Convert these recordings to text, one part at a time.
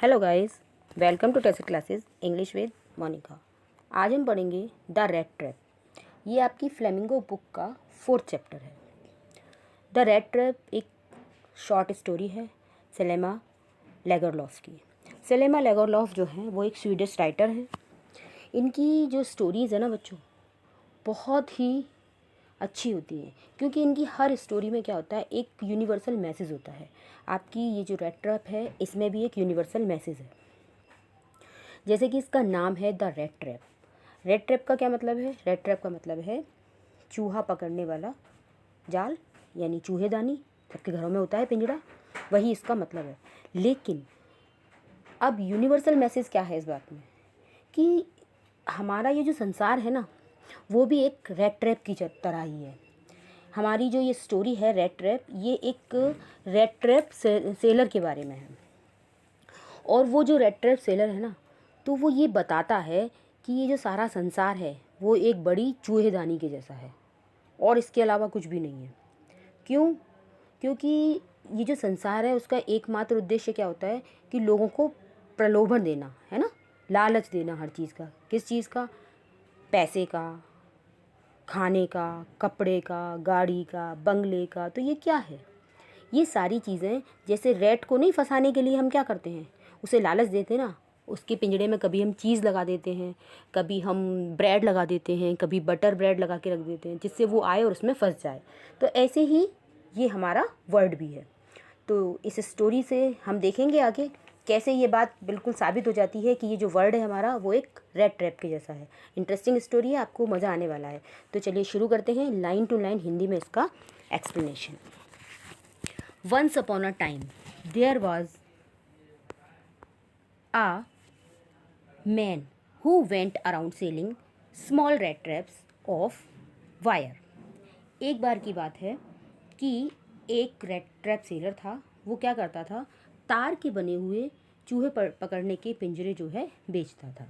Hello guys, welcome to test classes English with Monika. आज हम पढ़ेंगे द रेड ट्रैप। ये आपकी फ्लेमिंगो बुक का 4th चैप्टर है। द रेड ट्रैप एक शॉर्ट स्टोरी है सेलेमा लेगरलॉफ की। सेलेमा लेगरलॉफ जो हैं वो एक स्वीडिश राइटर हैं। इनकी जो स्टोरीज़ है ना बच्चों, बहुत ही अच्छी होती है, क्योंकि इनकी हर स्टोरी में क्या होता है, एक यूनिवर्सल मैसेज होता है। आपकी ये जो रेड ट्रैप है इसमें भी एक यूनिवर्सल मैसेज है। जैसे कि इसका नाम है the red trap. Red trap का क्या मतलब है? रेड ट्रैप का मतलब है चूहा पकड़ने वाला जाल, यानी चूहेदानी। सबके घरों में होता है पिंजड़ा, वही इसका मतलब है। लेकिन अब यूनिवर्सल मैसेज क्या है इस बात में कि हमारा ये जो संसार है ना, वो भी एक रेड ट्रैप की तरह ही है। हमारी जो ये स्टोरी है रेड ट्रैप, ये एक रेड ट्रैप सेलर के बारे में है। और वो जो रेड ट्रैप सेलर है ना, तो वो ये बताता है कि ये जो सारा संसार है वो एक बड़ी चूहेदानी के जैसा है और इसके अलावा कुछ भी नहीं है। क्यों? क्योंकि ये जो संसार है उसका एकमात्र उद्देश्य क्या होता है कि लोगों को प्रलोभन देना है ना, लालच देना हर चीज़ का। किस चीज़ का? पैसे का, खाने का, कपड़े का, गाड़ी का, बंगले का। तो ये क्या है? ये सारी चीज़ें, जैसे रेट को नहीं फंसाने के लिए हम क्या करते हैं, उसे लालच देते हैं ना। उसके पिंजड़े में कभी हम चीज़ लगा देते हैं, कभी हम ब्रेड लगा देते हैं, कभी बटर ब्रेड लगा के रख देते हैं जिससे वो आए और उसमें फंस जाए। तो ऐसे ही ये हमारा वर्ड भी है। तो इस स्टोरी से हम देखेंगे आगे कैसे ये बात बिल्कुल साबित हो जाती है कि ये जो वर्ड है हमारा वो एक रेड ट्रैप के जैसा है। इंटरेस्टिंग स्टोरी है, आपको मज़ा आने वाला है। तो चलिए शुरू करते हैं लाइन टू लाइन हिंदी में इसका explanation. Once upon a time, there was a man who went around selling small rat traps of wire. एक बार की बात है कि एक रेड ट्रैप सेलर था। वो क्या करता था, तार के बने हुए चूहे पकड़ने के पिंजरे जो है बेचता था,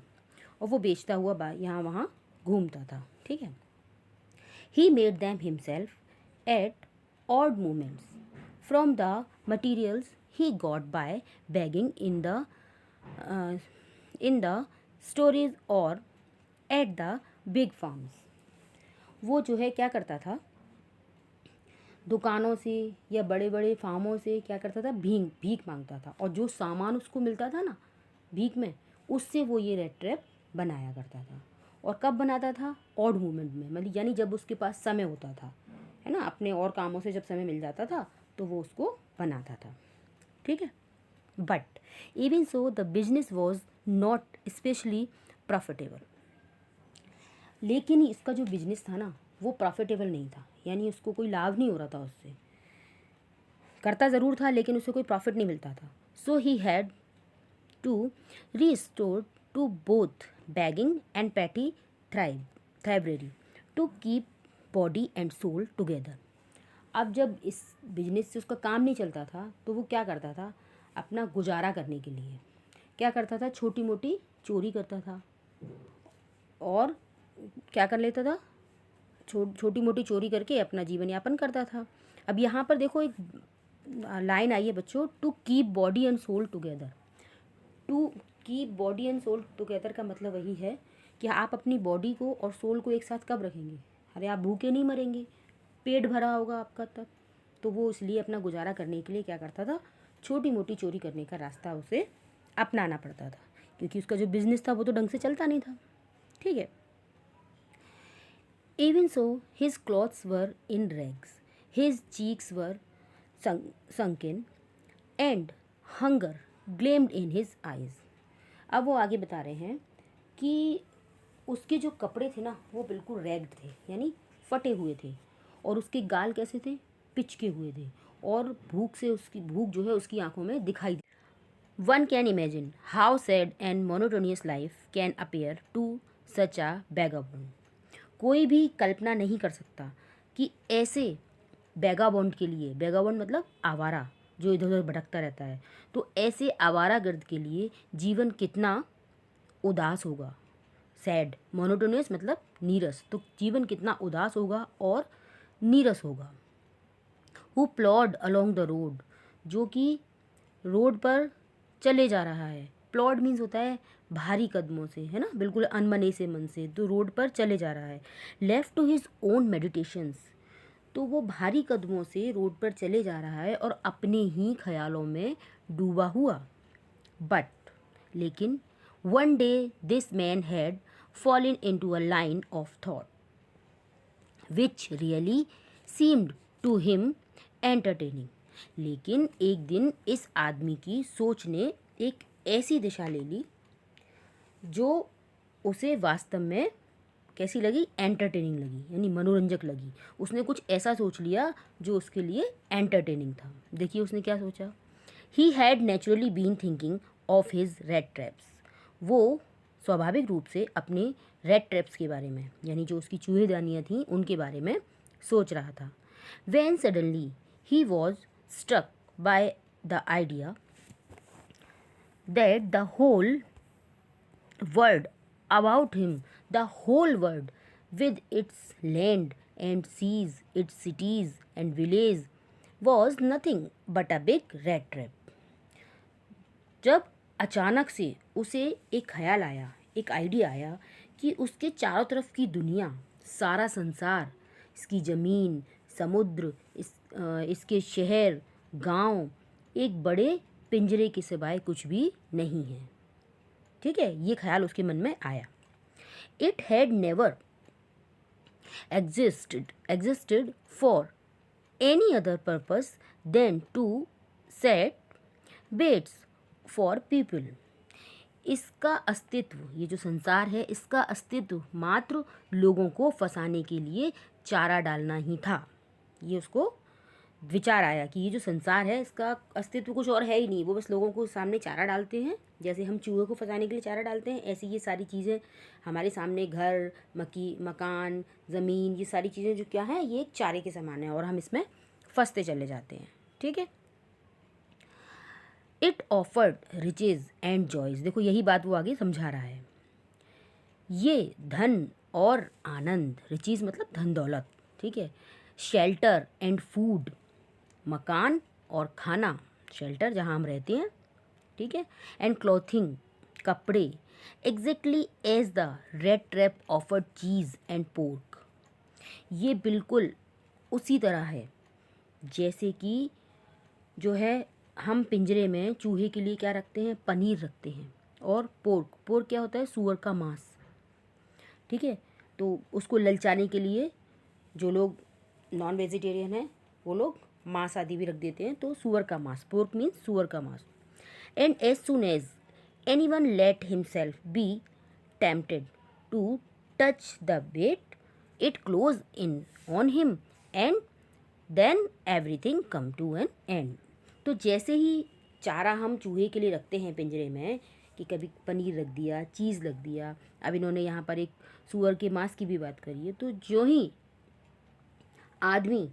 और वो बेचता हुआ यहाँ वहाँ घूमता था। ठीक है। He made them himself at odd moments from the materials he got by begging in the stores or at the big farms. वो जो है क्या करता था, दुकानों से या बड़े बड़े फार्मों से क्या करता था, भीख मांगता था, और जो सामान उसको मिलता था ना भीख में, उससे वो ये रेड ट्रैप बनाया करता था। और कब बनाता था? ऑड मोमेंट में, मतलब यानी जब उसके पास समय होता था, है ना, अपने और कामों से जब समय मिल जाता था तो वो उसको बनाता था। ठीक है। But even so the business was not specially profitable. लेकिन इसका जो बिजनेस था ना वो प्रॉफिटेबल नहीं था, यानी उसको कोई लाभ नहीं हो रहा था उससे। करता ज़रूर था लेकिन उससे कोई प्रॉफिट नहीं मिलता था। So he had to resort to both begging and petty thievery to keep body and soul together. अब जब इस बिजनेस से उसका काम नहीं चलता था तो वो क्या करता था, अपना गुजारा करने के लिए क्या करता था, छोटी मोटी चोरी करता था। और क्या कर लेता था, छोटी मोटी चोरी करके अपना जीवन यापन करता था। अब यहाँ पर देखो एक लाइन आई है बच्चों, to keep body and soul together. To keep body and soul together का मतलब वही है कि आप अपनी बॉडी को और सोल को एक साथ कब रखेंगे? अरे आप भूखे नहीं मरेंगे, पेट भरा होगा आपका तब। तो वो इसलिए अपना गुजारा करने के लिए क्या करता था, छोटी मोटी चोरी करने का रास्ता उसे अपनाना पड़ता था, क्योंकि उसका जो बिजनेस था वो तो ढंग से चलता नहीं था। ठीक है। Even so, his clothes were in rags, his cheeks were sunken, and hunger gleamed in his eyes. अब वो आगे बता रहे हैं कि उसके जो कपड़े थे ना वो बिल्कुल रैग्ड थे, यानी फटे हुए थे, और उसके गाल कैसे थे, पिचके हुए थे, और भूख से उसकी भूख जो है उसकी आंखों में दिखाई दी। One can imagine how sad and monotonous life can appear to such a vagabond. कोई भी कल्पना नहीं कर सकता कि ऐसे बैगाबॉन्ड के लिए, बैगाबॉन्ड मतलब आवारा जो इधर उधर भटकता रहता है, तो ऐसे आवारागर्द के लिए जीवन कितना उदास होगा। सैड, मोनोटोनियस मतलब नीरस, तो जीवन कितना उदास होगा और नीरस होगा। Who ploughed along the road, जो कि रोड पर चले जा रहा है। प्लॉड मीन्स होता है भारी कदमों से, है ना, बिल्कुल अनमने से मन से, तो रोड पर चले जा रहा है। Left to his own meditations, तो वो भारी कदमों से रोड पर चले जा रहा है और अपने ही ख्यालों में डूबा हुआ। बट लेकिन one day this man had fallen into a line of thought which really seemed to him entertaining. लेकिन एक दिन इस आदमी की सोच ने एक ऐसी दिशा ले ली जो उसे वास्तव में कैसी लगी, एंटरटेनिंग लगी, यानी मनोरंजक लगी। उसने कुछ ऐसा सोच लिया जो उसके लिए एंटरटेनिंग था। देखिए उसने क्या सोचा। He had naturally been thinking of his red traps, वो स्वाभाविक रूप से अपने रेड ट्रैप्स के बारे में, यानी जो उसकी चूहेदानियाँ थीं उनके बारे में सोच रहा था। When suddenly he was struck by the idea that the whole world about him, the whole world with its land and seas, its cities and villages was nothing but a big rat trap। जब अचानक से उसे एक ख्याल आया, एक idea आया कि उसके चारों तरफ की दुनिया, सारा संसार, इसकी ज़मीन, समुद्र, इसके शहर, गांव एक बड़े पिंजरे के सिवाय कुछ भी नहीं है। ठीक है, ये ख्याल उसके मन में आया। It had never existed for any other purpose than to set baits for people. इसका अस्तित्व, ये जो संसार है, इसका अस्तित्व मात्र लोगों को फंसाने के लिए चारा डालना ही था। ये उसको विचार आया कि ये जो संसार है इसका अस्तित्व कुछ और है ही नहीं, वो बस लोगों को सामने चारा डालते हैं। जैसे हम चूहे को फंसाने के लिए चारा डालते हैं, ऐसी ये सारी चीज़ें हमारे सामने, घर, मकान, ज़मीन, ये सारी चीज़ें जो क्या हैं, ये एक चारे के समान है और हम इसमें फंसते चले जाते हैं। ठीक है। It offered riches and joys, देखो यही बात वो आगे समझा रहा है। ये धन और आनंद, रिचेज मतलब धन दौलत, ठीक है, शेल्टर एंड फूड, मकान और खाना, शेल्टर जहाँ हम रहते हैं, ठीक है, एंड क्लॉथिंग, कपड़े, exactly as the red trap offered cheese and pork, ये बिल्कुल उसी तरह है जैसे कि जो है हम पिंजरे में चूहे के लिए क्या रखते हैं, पनीर रखते हैं, और पोर्क क्या होता है, सूअर का मांस। ठीक है, तो उसको ललचाने के लिए जो लोग नॉन वेजिटेरियन हैं वो लोग मांस आदि भी रख देते हैं, तो सूअर का मांस, पोर्क मीन्स सूअर का मांस। And as soon as anyone let himself be tempted to touch the bait it close in on him and then everything come to an end. तो जैसे ही चारा हम चूहे के लिए रखते हैं पिंजरे में, कि कभी पनीर रख दिया, चीज़ रख दिया, अब इन्होंने यहाँ पर एक सूअर के मांस की भी बात करी है, तो जो ही आदमी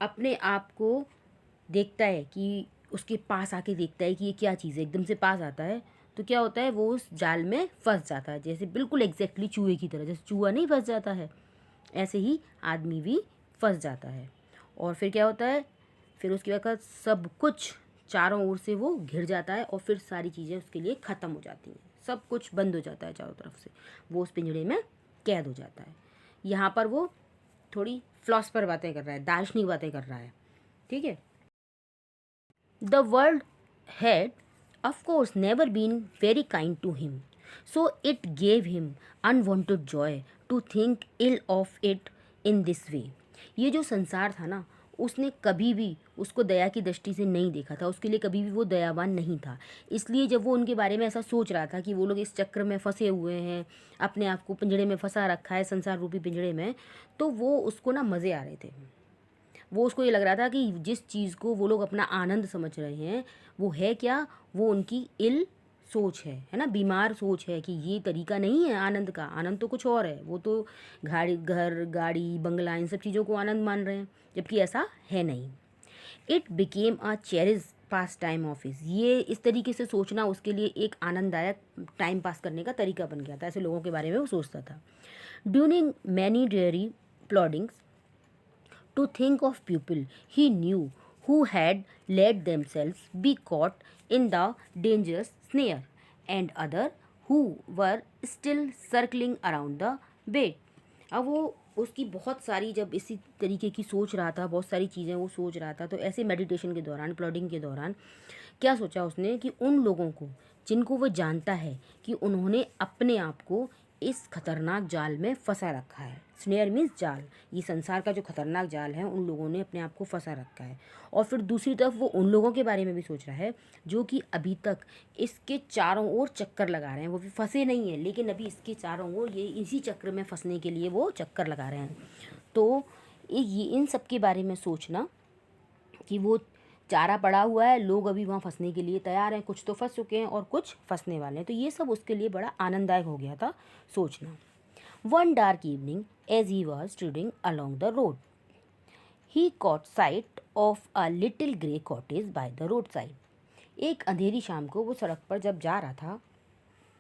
अपने आप को देखता है कि उसके पास आके देखता है कि ये क्या चीज़ है, एकदम से पास आता है, तो क्या होता है, वो उस जाल में फंस जाता है। जैसे बिल्कुल एग्जैक्टली चूहे की तरह, जैसे चूहा नहीं फंस जाता है, ऐसे ही आदमी भी फंस जाता है। और फिर क्या होता है, फिर उसके बाद सब कुछ चारों ओर से वो घिर जाता है और फिर सारी चीज़ें उसके लिए ख़त्म हो जाती हैं, सब कुछ बंद हो जाता है चारों तरफ से, वो उस पिंजरे में कैद हो जाता है। यहाँ पर वो थोड़ी फिलॉसफर बातें कर रहा है, दार्शनिक बातें कर रहा है। ठीक है। The world had of course never been very kind to him, so it gave him unwanted joy to think ill of it in this way। ये जो संसार था ना, उसने कभी भी उसको दया की दृष्टि से नहीं देखा था, उसके लिए कभी भी वो दयावान नहीं था। इसलिए जब वो उनके बारे में ऐसा सोच रहा था कि वो लोग इस चक्र में फंसे हुए हैं, अपने आप को पिंजड़े में फंसा रखा है, संसार रूपी पिंजड़े में, तो वो उसको ना मज़े आ रहे थे। वो उसको ये लग रहा था कि जिस चीज़ को वो लोग अपना आनंद समझ रहे हैं वो है क्या, वो उनकी इल सोच है ना, बीमार सोच है कि ये तरीका नहीं है आनंद का, आनंद तो कुछ और है, वो तो घर गाड़ी बंगला इन सब चीज़ों को आनंद मान रहे हैं, जबकि ऐसा है नहीं। It became a cherish pass time office, ये इस तरीके से सोचना उसके लिए एक आनंददायक टाइम पास करने का तरीका बन गया था, ऐसे लोगों के बारे में वो सोचता था। During many dreary ploddings to think of people he knew who had let themselves be caught in the dangerous snare, and other who were still circling around the bed. अब वो उसकी बहुत सारी, जब इसी तरीके की सोच रहा था, बहुत सारी चीज़ें वो सोच रहा था, तो ऐसे मेडिटेशन के दौरान, प्लॉटिंग के दौरान क्या सोचा उसने कि उन लोगों को जिनको वो जानता है कि उन्होंने अपने आप को इस खतरनाक जाल में फंसा रखा है। स्नेयर मीन्स जाल, ये संसार का जो खतरनाक जाल है, उन लोगों ने अपने आप को फंसा रखा है। और फिर दूसरी तरफ वो उन लोगों के बारे में भी सोच रहा है जो कि अभी तक इसके चारों ओर चक्कर लगा रहे हैं। वो भी फंसे नहीं हैं, लेकिन अभी इसके चारों ओर ये इसी चक्र में फंसने के लिए वो चक्कर लगा रहे हैं। तो ये इन सब के बारे में सोचना कि वो चारा पड़ा हुआ है, लोग अभी वहाँ फंसने के लिए तैयार हैं, कुछ तो फंस चुके हैं और कुछ फंसने वाले हैं, तो ये सब उसके लिए बड़ा आनंददायक हो गया था सोचना। One dark evening as he was trudging along the road, he caught sight of a little grey cottage by the road side. एक अंधेरी शाम को वो सड़क पर जब जा रहा था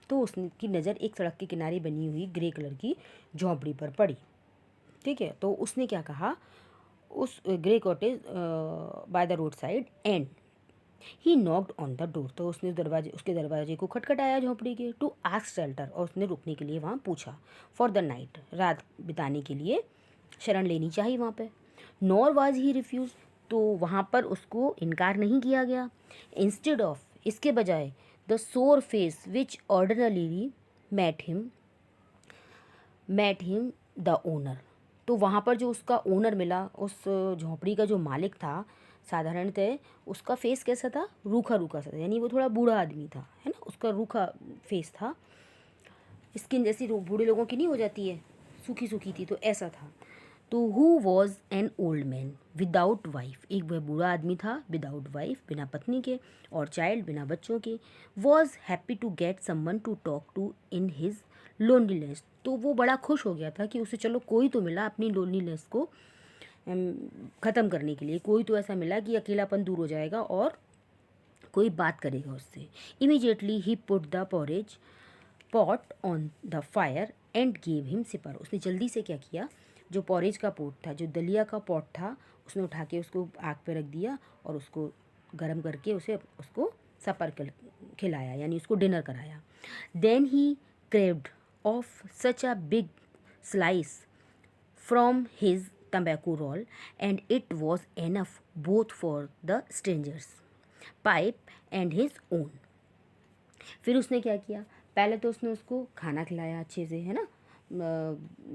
तो उसकी नज़र एक सड़क के किनारे बनी हुई ग्रे कलर की झोंपड़ी पर पड़ी। ठीक है, तो उसने क्या कहा, उस grey cottage by the road side and he knocked on the door, तो उसने उसके दरवाजे को खटखटाया झोंपड़ी के, टू आस्क शेल्टर, और उसने रुकने के लिए वहाँ पूछा, फॉर द नाइट, रात बिताने के लिए शरण लेनी चाहिए वहाँ पे। नॉर वाज ही रिफ्यूज, तो वहाँ पर उसको इनकार नहीं किया गया। इंस्टेड ऑफ, इसके बजाय, the sore face which ordinarily met him the owner, तो वहाँ पर जो उसका ओनर मिला, उस झोंपड़ी का जो मालिक था, साधारणतः उसका फेस कैसा था, रूखा रूखा सा, यानी वो थोड़ा बूढ़ा आदमी था, है ना, उसका रूखा फेस था, स्किन जैसी बूढ़े लोगों की नहीं हो जाती है, सूखी सूखी थी, तो ऐसा था। तो who was an old man without wife, एक वह बूढ़ा आदमी था विदाउट वाइफ, बिना पत्नी के, और चाइल्ड, बिना बच्चों के। Was happy to get someone to talk to in his loneliness, तो वो बड़ा खुश हो गया था कि उसे चलो कोई तो मिला अपनी लोनलीनेस को ख़त्म करने के लिए, कोई तो ऐसा मिला कि अकेलापन दूर हो जाएगा और कोई बात करेगा उससे। Immediately he put the porridge pot on the fire and gave him sipper, उसने जल्दी से क्या किया, जो पॉरेज का पोट था, जो दलिया का पॉट था, उसने उठा के उसको आग पे रख दिया और उसको गर्म करके उसको सपर खिलाया, यानी उसको डिनर कराया। Then he craved of such a big slice from his tobacco roll and it was enough both for the stranger's pipe and his own। फिर उसने क्या किया, पहले तो उसने उसको खाना खिलाया अच्छे से, है ना,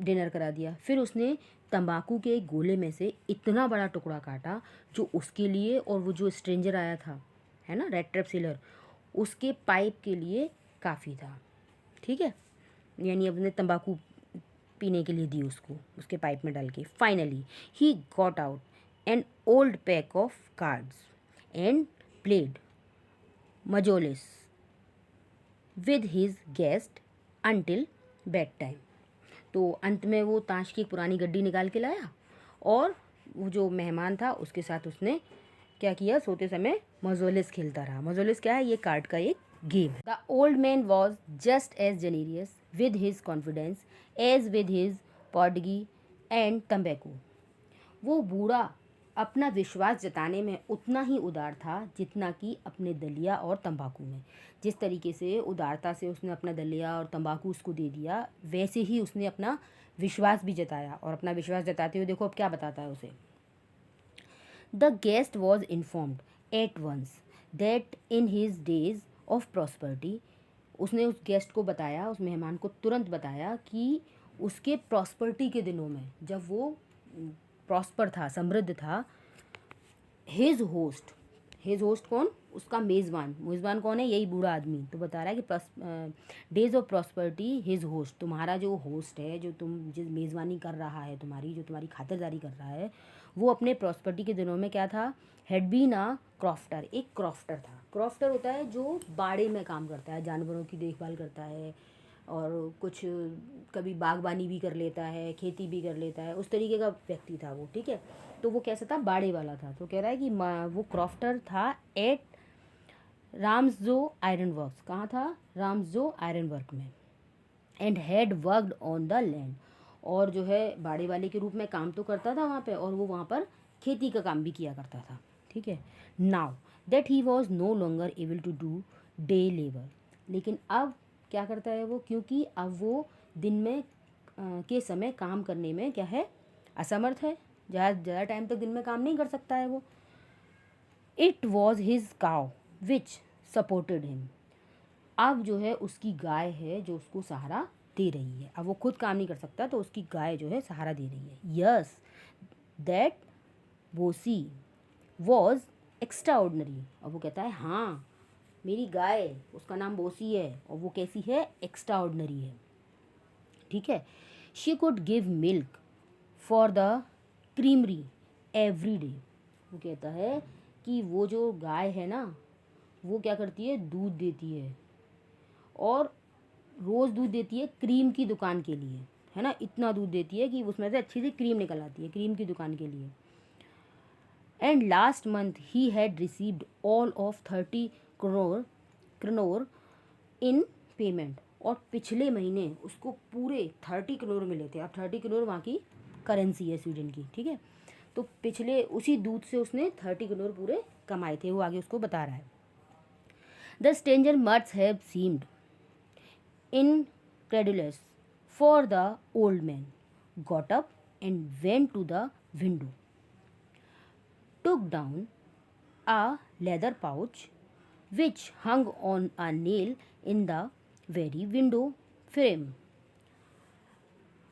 डिनर करा दिया। फिर उसने तंबाकू के एक गोले में से इतना बड़ा टुकड़ा काटा जो उसके लिए और वो जो स्ट्रेंजर आया था, है ना, रेड ट्रैप सेलर, उसके पाइप के लिए काफ़ी था। ठीक है, यानी अपने तंबाकू पीने के लिए दी उसको, उसके पाइप में डाल के। Finally he got out an old pack of cards and played mjolis with his guest until bed time, तो अंत में वो ताश की एक पुरानी गड्डी निकाल के लाया और वो जो मेहमान था उसके साथ उसने क्या किया, सोते समय मजोलिस खेलता रहा। मजोलिस क्या है, ये कार्ड का एक गेम है। The old man was just as generous with his confidence as with his porridge and tobacco, वो बूढ़ा अपना विश्वास जताने में उतना ही उदार था जितना कि अपने दलिया और तंबाकू में। जिस तरीके से उदारता से उसने अपना दलिया और तंबाकू उसको दे दिया, वैसे ही उसने अपना विश्वास भी जताया, और अपना विश्वास जताते हुए देखो अब क्या बताता है उसे। The guest was informed at once that in his days of prosperity, उसने उस गेस्ट को बताया, उस मेहमान को तुरंत बताया कि उसके प्रॉस्पर्टी के दिनों में, जब वो प्रॉस्पर था, समृद्ध था, हिज होस्ट कौन, उसका मेज़बान कौन है, यही बूढ़ा आदमी, तो बता रहा है कि days of prosperity his host, तुम्हारा जो होस्ट है, जो जिस मेज़बानी कर रहा है, जो तुम्हारी खातिरदारी कर रहा है, वो अपने प्रॉस्पर्टी के दिनों में क्या था, हैड बीन अ क्रॉफ्टर, एक क्रॉफ्टर था। क्रॉफ्टर होता है जो बाड़े में काम करता है, जानवरों की देखभाल करता है और कुछ कभी बागबानी भी कर लेता है, खेती भी कर लेता है, उस तरीके का व्यक्ति था वो। ठीक है, तो वो कैसा था, बाड़े वाला था। तो कह रहा है कि वो क्रॉफ्टर था एट राम्सजो आयरन वर्क्स, कहाँ था, राम्सजो आयरन वर्क में, and had worked on the land, और जो है बाड़े वाले के रूप में काम तो करता था वहाँ पे, और वो वहाँ पर खेती का काम भी किया करता था। ठीक है, now that he was no longer able to do day labour. लेकिन अब क्या करता है वो, क्योंकि अब वो दिन में के समय काम करने में क्या है, असमर्थ है, ज़्यादा टाइम तक दिन में काम नहीं कर सकता है वो। It was his cow which supported him. अब जो है उसकी गाय है जो उसको सहारा दे रही है। अब वो खुद काम नहीं कर सकता तो उसकी गाय जो है सहारा दे रही है। Yes that bossy was extraordinary. और वो कहता है हाँ, मेरी गाय, उसका नाम बोसी है और वो कैसी है, एक्स्ट्रा ऑर्डनरी है। ठीक है। She could give milk for the creamery every day. वो कहता है कि वो जो गाय है ना, वो क्या करती है, दूध देती है और रोज़ दूध देती है क्रीम की दुकान के लिए, है ना। इतना दूध देती है कि उसमें से अच्छी सी क्रीम निकल आती है क्रीम की दुकान के लिए। And last month he had received all of 30 crore in payment. और पिछले महीने उसको पूरे 30 करोड़ मिले थे। अब 30 करोड़ वहाँ की करेंसी है स्वीडन की, ठीक है। तो पिछले उसी दूध से उसने 30 करोड़ पूरे कमाए थे, वो आगे उसको बता रहा है। The stranger must have seemed incredulous, for the old man got up and went to the window, took down a leather pouch which hung on a nail in the very window frame.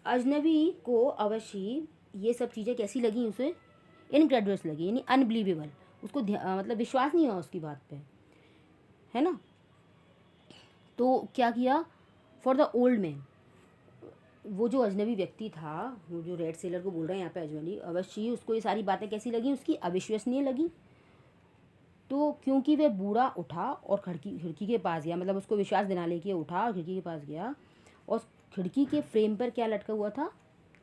अजनबी को अवश्य ये सब चीज़ें कैसी लगी उसे, incredulous लगी, यानी अनबिलीवेबल। उसको मतलब विश्वास नहीं हुआ उसकी बात पे, है ना। तो क्या किया, फॉर द ओल्ड मैन, वो जो अजनबी व्यक्ति था, वो जो रेड सेलर को बोल रहे हैं यहाँ पे अजनबी, अवश्य उसको ये सारी बातें कैसी लगी, उसकी अविश्वसनीय लगी। तो क्योंकि वह बूढ़ा उठा और खिड़की के पास गया, मतलब उसको विश्वास दिलाने के लिए उठा और खिड़की के पास गया, और खिड़की के फ्रेम पर क्या लटका हुआ था,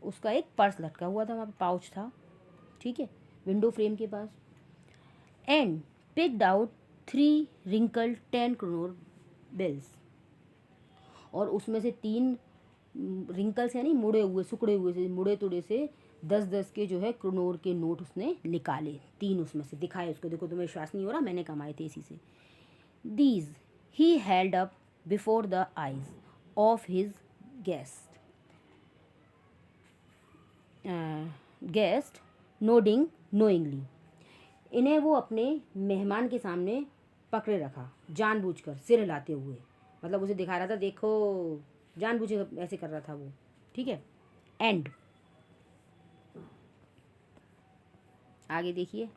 उसका एक पर्स लटका हुआ था, वहाँ पर पाउच था, ठीक है, विंडो फ्रेम के पास। And picked out 3 wrinkled 10 crore bills. और उसमें से 3 रिंकल्स यानी मुड़े हुए, सिकुड़े हुए से, मुड़े तुड़े से 10-10 के जो है करोड़ के नोट उसने निकाले। 3 उसमें से दिखाए उसको, देखो तुम्हें विश्वास नहीं हो रहा, मैंने कमाए थे इसी से। These he held up before the eyes of his guest nodding knowingly. इन्हें वो अपने मेहमान के सामने पकड़े रखा, जानबूझकर सिर हिलाते हुए, मतलब उसे दिखा रहा था, देखो, जानबूझ ऐसे कर रहा था वो, ठीक है। एंड आगे देखिए,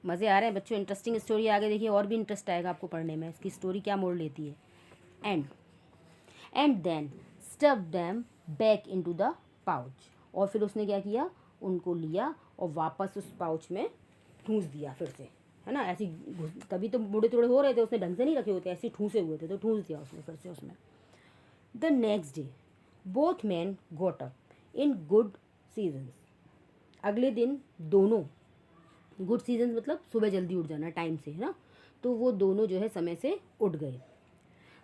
मज़े आ रहे हैं बच्चों, इंटरेस्टिंग स्टोरी आगे देखिए, और भी इंटरेस्ट आएगा आपको पढ़ने में, इसकी स्टोरी क्या मोड़ लेती है। And then stuff them back into the pouch. और फिर उसने क्या किया, उनको लिया और वापस उस पाउच में ठूंस दिया फिर से, है ना। ऐसी तभी तो बूढ़े थोड़े हो रहे थे, उसने ढंग से नहीं रखे होते, ऐसे ठूंसे हुए थे, तो ठूंस दिया उसने फिर से उसमें। The next day both man goat up in good seasons. अगले दिन दोनों, गुड सीजन मतलब सुबह जल्दी उठ जाना टाइम से, है ना। तो वो दोनों जो है समय से उठ गए।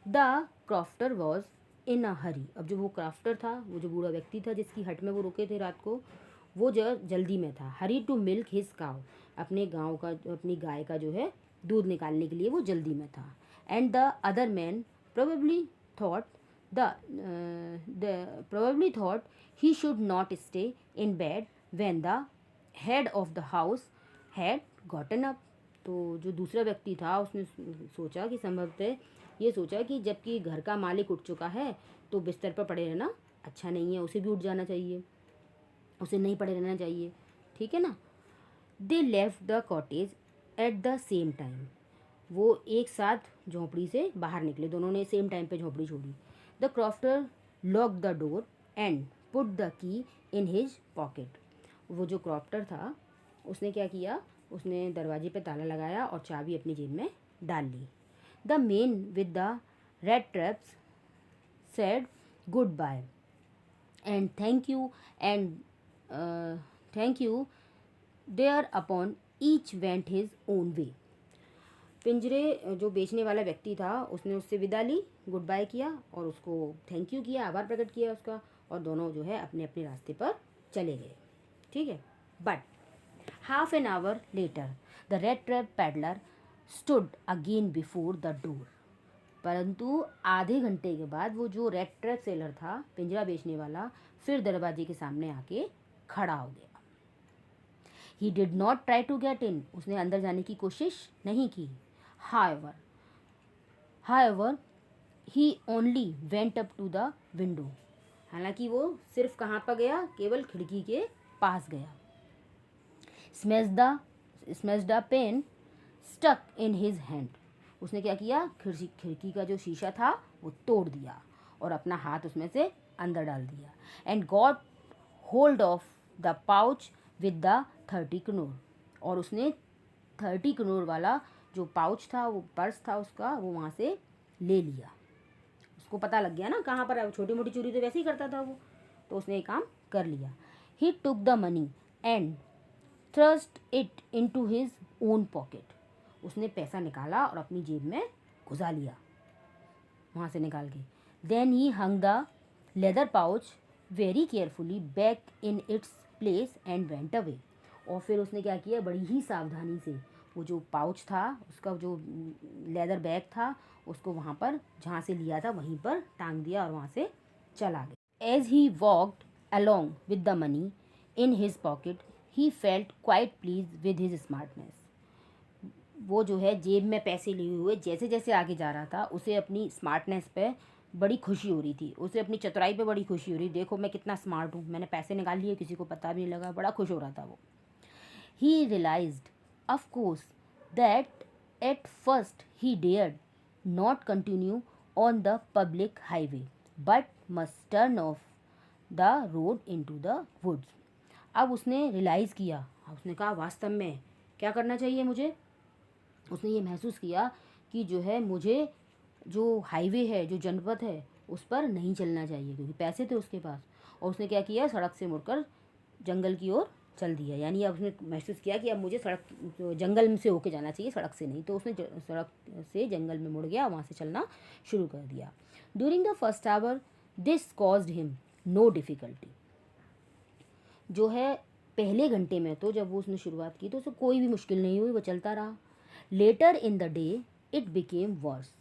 द क्राफ्टर वॉज इन अ हरी। अब जो वो क्राफ्टर था, वो जो बूढ़ा व्यक्ति था जिसकी हट में वो रुके थे रात को, वो जो जल्दी में था। Hurry to milk his cow, अपने गाँव का, अपनी गाय का जो है दूध निकालने के लिए वो जल्दी में था। And the other man probably thought he should not stay in bed when the head of the house had gotten up. तो जो दूसरा व्यक्ति था उसने सोचा कि संभवतः ये सोचा कि जबकि घर का मालिक उठ चुका है तो बिस्तर पर पड़े रहना अच्छा नहीं है, उसे भी उठ जाना चाहिए, उसे नहीं पड़े रहना चाहिए, ठीक है ना। They left the cottage at the same time. वो एक साथ झोंपड़ी से बाहर निकले, दोनों ने सेम टाइम पे झोंपड़ी छोड़ी। The crofter lock the door and put the key in his pocket. वो जो क्रॉफ्टर था उसने क्या किया, उसने दरवाजे पे ताला लगाया और चाबी अपनी जेब में डाल ली। The man with the red traps said goodbye and thank you thereupon each went his own way. पिंजरे जो बेचने वाला व्यक्ति था उसने उससे विदा ली, गुड बाय किया और उसको थैंक यू किया, आभार प्रकट किया उसका, और दोनों जो है अपने अपने रास्ते पर चले गए, ठीक है। But half an hour later the red trap peddler stood again before the door. परंतु आधे घंटे के बाद वो जो रेड ट्रैप सेलर था, पिंजरा बेचने वाला, फिर दरवाजे के सामने आके खड़ा हो गया। He did not try to get in, उसने अंदर जाने की कोशिश नहीं की। However he only went up to the window, हालांकि वो सिर्फ कहाँ पर गया, केवल खिड़की के पास गया। Smashed the pane stuck in his hand, उसने क्या किया, खिड़की का जो शीशा था वो तोड़ दिया और अपना हाथ उसमें से अंदर डाल दिया। And got hold of the pouch with the 30 कनूर, और उसने 30 कनूर वाला जो पाउच था, वो पर्स था उसका, वो वहाँ से ले लिया। उसको पता लग गया ना कहाँ पर है, छोटी मोटी चोरी तो वैसे ही करता था वो, तो उसने ये काम कर लिया। He took the money and thrust it into his own pocket, उसने पैसा निकाला और अपनी जेब में घुसा लिया वहाँ से निकाल के। Then he hung the leather pouch very carefully back in its place and went away, और फिर उसने क्या किया, बड़ी ही सावधानी से वो जो पाउच था, उसका जो लेदर बैग था, उसको वहाँ पर जहाँ से लिया था वहीं पर टांग दिया और वहाँ से चला गया। As he walked along with the money in his pocket he felt quite pleased with his smartness, वो जो है जेब में पैसे लिए हुए जैसे जैसे आगे जा रहा था, उसे अपनी स्मार्टनेस पे बड़ी खुशी हो रही थी, उसे अपनी चतुराई पे बड़ी खुशी हो रही, देखो मैं कितना स्मार्ट हूँ, मैंने पैसे निकाल लिए, किसी को पता भी नहीं लगा, बड़ा खुश हो रहा था वो। He realised of course that at first he dared not continue on the public highway but must turn off the road into the woods. अब उसने रियलाइज़ किया, उसने कहा वास्तव में क्या करना चाहिए मुझे, उसने ये महसूस किया कि जो है मुझे जो हाईवे है, जो जनपथ है, उस पर नहीं चलना चाहिए, क्योंकि पैसे थे उसके पास। और उसने क्या किया, सड़क से मुड़कर जंगल की ओर चल दिया। यानी अब उसने महसूस किया कि अब मुझे सड़क जो जंगल से होके जाना चाहिए, सड़क से नहीं। तो उसने सड़क से जंगल में मुड़ गया, वहाँ से चलना शुरू कर दिया। During the first hour this caused him no difficulty, जो है पहले घंटे में तो जब वो उसने शुरुआत की तो उसे कोई भी मुश्किल नहीं हुई, वो चलता रहा। Later in the day it became worse,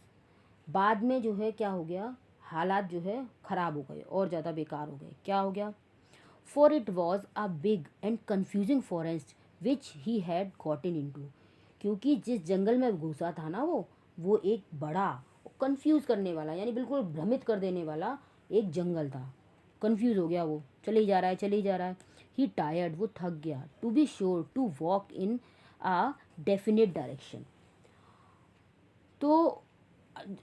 बाद में जो है क्या हो गया, हालात जो है ख़राब हो गए और ज़्यादा बेकार हो गए। क्या हो गया, for it was a big and confusing forest which he had gotten into, क्योंकि जिस जंगल में घुसा था ना वो एक बड़ा कन्फ्यूज़ करने वाला, यानी बिल्कुल भ्रमित कर देने वाला एक जंगल था। कन्फ्यूज़ हो गया वो, चले ही जा रहा है, चले ही जा रहा है। ही टायर्ड, वो थक गया। To be sure to walk in a definite direction, तो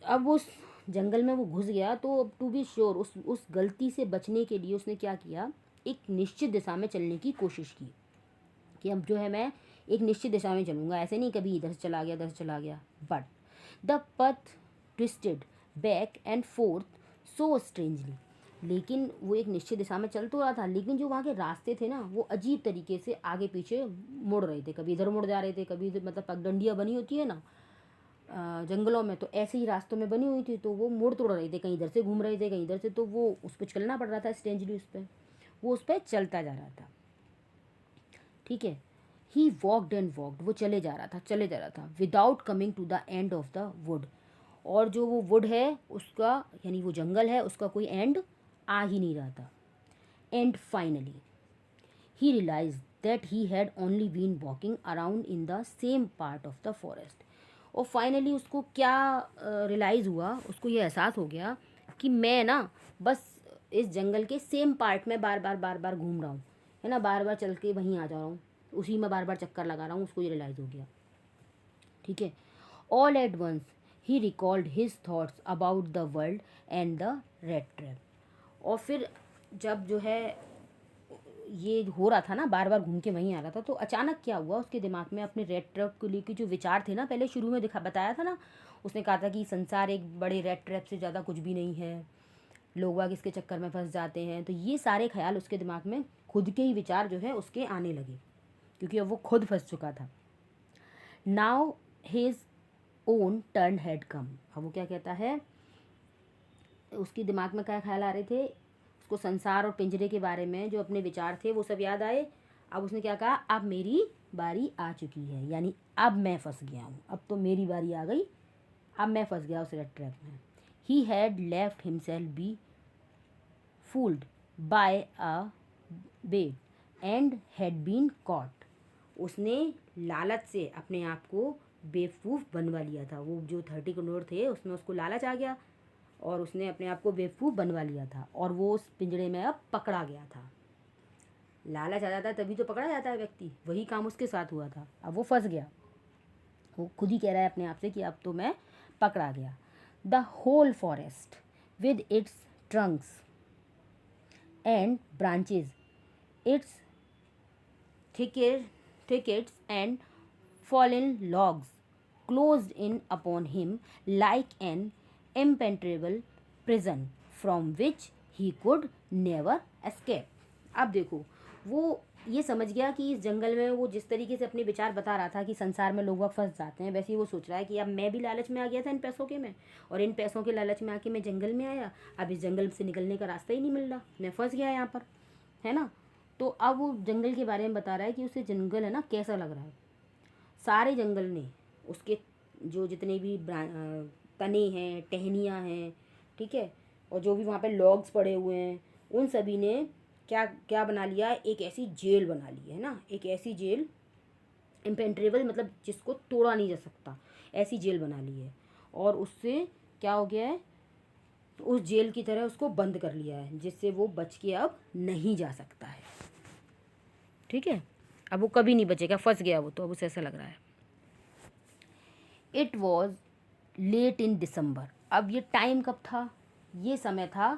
अब उस जंगल में वो घुस गया, तो अब टू बी श्योर उस गलती से बचने के लिए उसने क्या किया, एक निश्चित दिशा में चलने की कोशिश की कि अब जो है मैं एक निश्चित दिशा में चलूँगा, ऐसे नहीं कभी इधर से चला गया, इधर से चला गया। But the path twisted back and fourth so strangely, लेकिन वो एक निश्चित दिशा में चल तो रहा था, लेकिन जो वहाँ के रास्ते थे ना, वो अजीब तरीके से आगे पीछे मुड़ रहे थे, कभी इधर मुड़ जा रहे थे, कभी इधर, मतलब पगडंडियाँ बनी होती है ना जंगलों में, तो ऐसे ही रास्तों में बनी हुई थी, तो वो मुड़ तोड़ रहे थे, कहीं इधर से घूम रहे थे, कहीं इधर से, तो वो उस पर चलना पड़ रहा था स्ट्रेंजली, वो उस पर चलता जा रहा था। ठीक है, ही वॉकड एंड वॉकड, वो चले जा रहा था without coming to the end of the wood, और जो वो वुड है उसका, यानी वो जंगल है, उसका कोई एंड आ ही नहीं रहा था। And finally he realise that he had only been walking around in the same part of the forest, और फाइनली उसको क्या रियलाइज़ हुआ, उसको ये एहसास हो गया कि मैं ना बस इस जंगल के सेम पार्ट में बार बार घूम रहा हूँ, है ना, बार बार चल के वहीं आ जा रहा हूँ, उसी में बार बार चक्कर लगा रहा हूँ, उसको ये रियलाइज़ हो गया। ठीक है, all at once he recalled his thoughts about the world and the red trap, और फिर जब जो है ये हो रहा था ना, बार बार घूम के वहीं आ रहा था, तो अचानक क्या हुआ, उसके दिमाग में अपने रेड ट्रैप को लेकर जो विचार थे ना, पहले शुरू में बताया था ना, उसने कहा था कि संसार एक बड़े रेड ट्रैप से ज़्यादा कुछ भी नहीं है, लोग वाग इसके चक्कर में फंस जाते हैं, तो ये सारे ख्याल उसके दिमाग में, खुद के ही विचार जो है उसके आने लगे, क्योंकि अब वो खुद फंस चुका था। Now his own turn had come, अब वो क्या कहता है, उसके दिमाग में क्या ख्याल आ रहे थे, उसको संसार और पिंजरे के बारे में जो अपने विचार थे वो सब याद आए। अब उसने क्या कहा, अब मेरी बारी आ चुकी है, यानी अब मैं फंस गया हूँ, अब तो मेरी बारी आ गई, अब मैं फंस गया उस रेड ट्रैप में। He had left himself be fooled by a bait and had been caught. उसने लालच से अपने आप को बेवकूफ़ बनवा लिया था। वो जो 30 करोड़ थे उसमें उसको लालच आ गया और उसने अपने आप को बेवकूफ़ बनवा लिया था और वो उस पिंजरे में अब पकड़ा गया था। लालच आ जाता है तभी तो पकड़ा जाता है व्यक्ति, वही काम उसके साथ हुआ था। अब वो फंस गया, वो खुद ही कह रहा है अपने आप से कि अब तो मैं पकड़ा गया। The whole forest with its trunks and branches, its thickets and fallen logs closed in upon him like an impenetrable prison from which he could never escape. अब देखो, वो ये समझ गया कि इस जंगल में वो जिस तरीके से अपने विचार बता रहा था कि संसार में लोग फंस जाते हैं, वैसे ही वो सोच रहा है कि अब मैं भी लालच में आ गया था इन पैसों के में, और इन पैसों के लालच में आके मैं जंगल में आया, अब इस जंगल से निकलने का रास्ता ही नहीं मिल रहा, मैं फंस गया यहाँ पर, है ना। तो अब वो जंगल के बारे में बता रहा है कि उसे जंगल है ना कैसा लग रहा है। सारे जंगल ने उसके जो जितने भी तने हैं, टहनियाँ हैं, ठीक है, और जो भी वहाँ पे लॉग्स पड़े हुए हैं, उन सभी ने क्या क्या बना लिया, एक ऐसी जेल बना ली है ना, एक ऐसी जेल, इम्पेंट्रेबल मतलब जिसको तोड़ा नहीं जा सकता, ऐसी जेल बना ली है। और उससे क्या हो गया है, तो उस जेल की तरह उसको बंद कर लिया है, जिससे वो बच के अब नहीं जा सकता है। ठीक है, अब वो कभी नहीं बचेगा, फंस गया वो तो, अब उसे ऐसा लग रहा है। इट वॉज लेट इन दिसंबर। अब ये टाइम कब था, ये समय था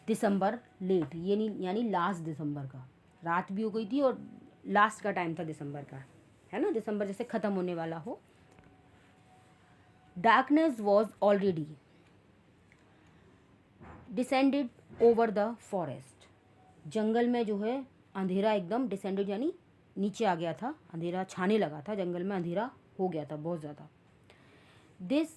दिसंबर लेट, ये नहीं यानी लास्ट दिसंबर का, रात भी हो गई थी और लास्ट का टाइम था दिसंबर का, है ना, दिसंबर जैसे ख़त्म होने वाला हो। Darkness was already descended over the forest. जंगल में जो है अंधेरा एकदम डिसेंडेड यानी नीचे आ गया था, अंधेरा छाने लगा था, जंगल में अंधेरा हो गया था बहुत ज़्यादा। This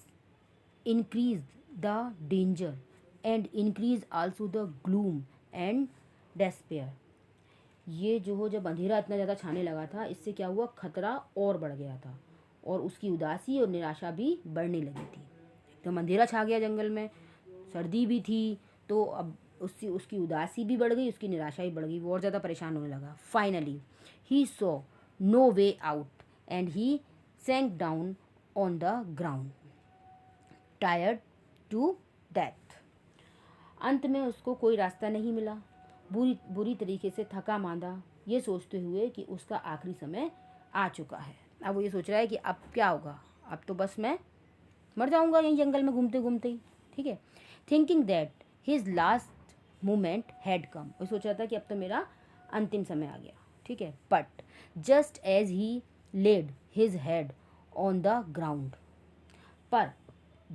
increase the danger and increase also the gloom and despair. ये जो हो, जब अंधेरा इतना ज़्यादा छाने लगा था, इससे क्या हुआ, खतरा और बढ़ गया था और उसकी उदासी और निराशा भी बढ़ने लगी थी। एकदम अंधेरा छा गया जंगल में, सर्दी भी थी, तो अब उसकी उदासी भी बढ़ गई, उसकी निराशा भी बढ़ गई, वो और ज़्यादा परेशान होने लगा। Finally he saw no way out and he sank down on the ground tired to death. अंत में उसको कोई रास्ता नहीं मिला, बुरी तरीके से थका मांदा, ये सोचते हुए कि उसका आखिरी समय आ चुका है। अब वो ये सोच रहा है कि अब क्या होगा, अब तो बस मैं मर जाऊंगा यहीं जंगल में घूमते घूमते ही, ठीक है। Thinking that his last moment had come, वो सोच रहा था कि अब तो मेरा अंतिम समय आ गया, ठीक है। But just as he laid his head on the ground, पर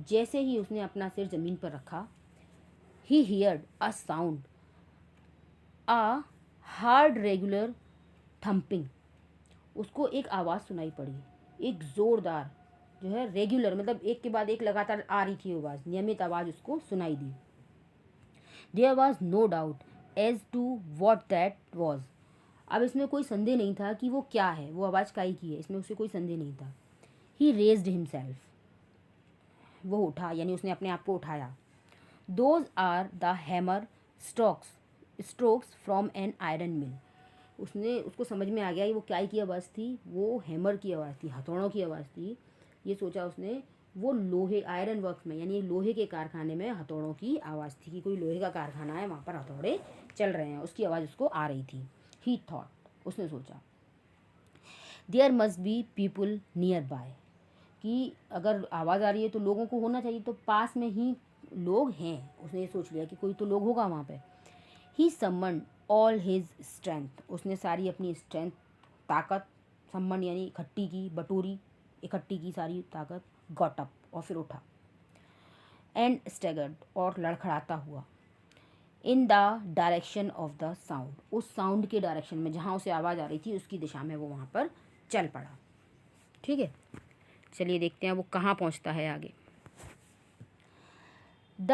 जैसे ही उसने अपना सिर जमीन पर रखा, he heard a sound, a hard regular thumping, उसको एक आवाज़ सुनाई पड़ी, एक ज़ोरदार जो है, रेगुलर मतलब एक के बाद एक लगातार आ रही थी आवाज़, नियमित आवाज़ उसको सुनाई दी। There was no doubt as to what that was. अब इसमें कोई संदेह नहीं था कि वो क्या है, वो आवाज़ काई की है, इसमें उसे कोई संदेह नहीं था। ही रेज्ड हिमसेल्फ, वो उठा यानी उसने अपने आप को उठाया। Those are the hammer strokes from an iron mill, उसको समझ में आ गया कि वो क्या की आवाज़ थी, वो हैमर की आवाज़ थी, हथौड़ों की आवाज़ थी। ये सोचा उसने, वो लोहे आयरन वर्क में यानी लोहे के कारखाने में हथौड़ों की आवाज़ थी, कि कोई लोहे का कारखाना है, वहाँ पर हथौड़े चल रहे हैं, उसकी आवाज़ उसको आ रही थी। ही थॉट, उसने सोचा, there must be people nearby, कि अगर आवाज़ आ रही है तो लोगों को होना चाहिए, तो पास में ही लोग हैं, उसने ये सोच लिया कि कोई तो लोग होगा वहाँ पे। ही समन ऑल हिज स्ट्रेंथ, उसने सारी अपनी स्ट्रेंथ, ताकत, समन यानी इकट्ठी की, बटोरी, इकट्ठी की सारी ताकत, गॉट अप और फिर उठा, एंड स्टेगर्ड और लड़खड़ाता हुआ, in the direction of the sound, उस साउंड के डायरेक्शन में, जहाँ उसे आवाज़ आ रही थी उसकी दिशा में वो वहाँ पर चल पड़ा। ठीक है, चलिए देखते हैं वो कहाँ पहुँचता है आगे। The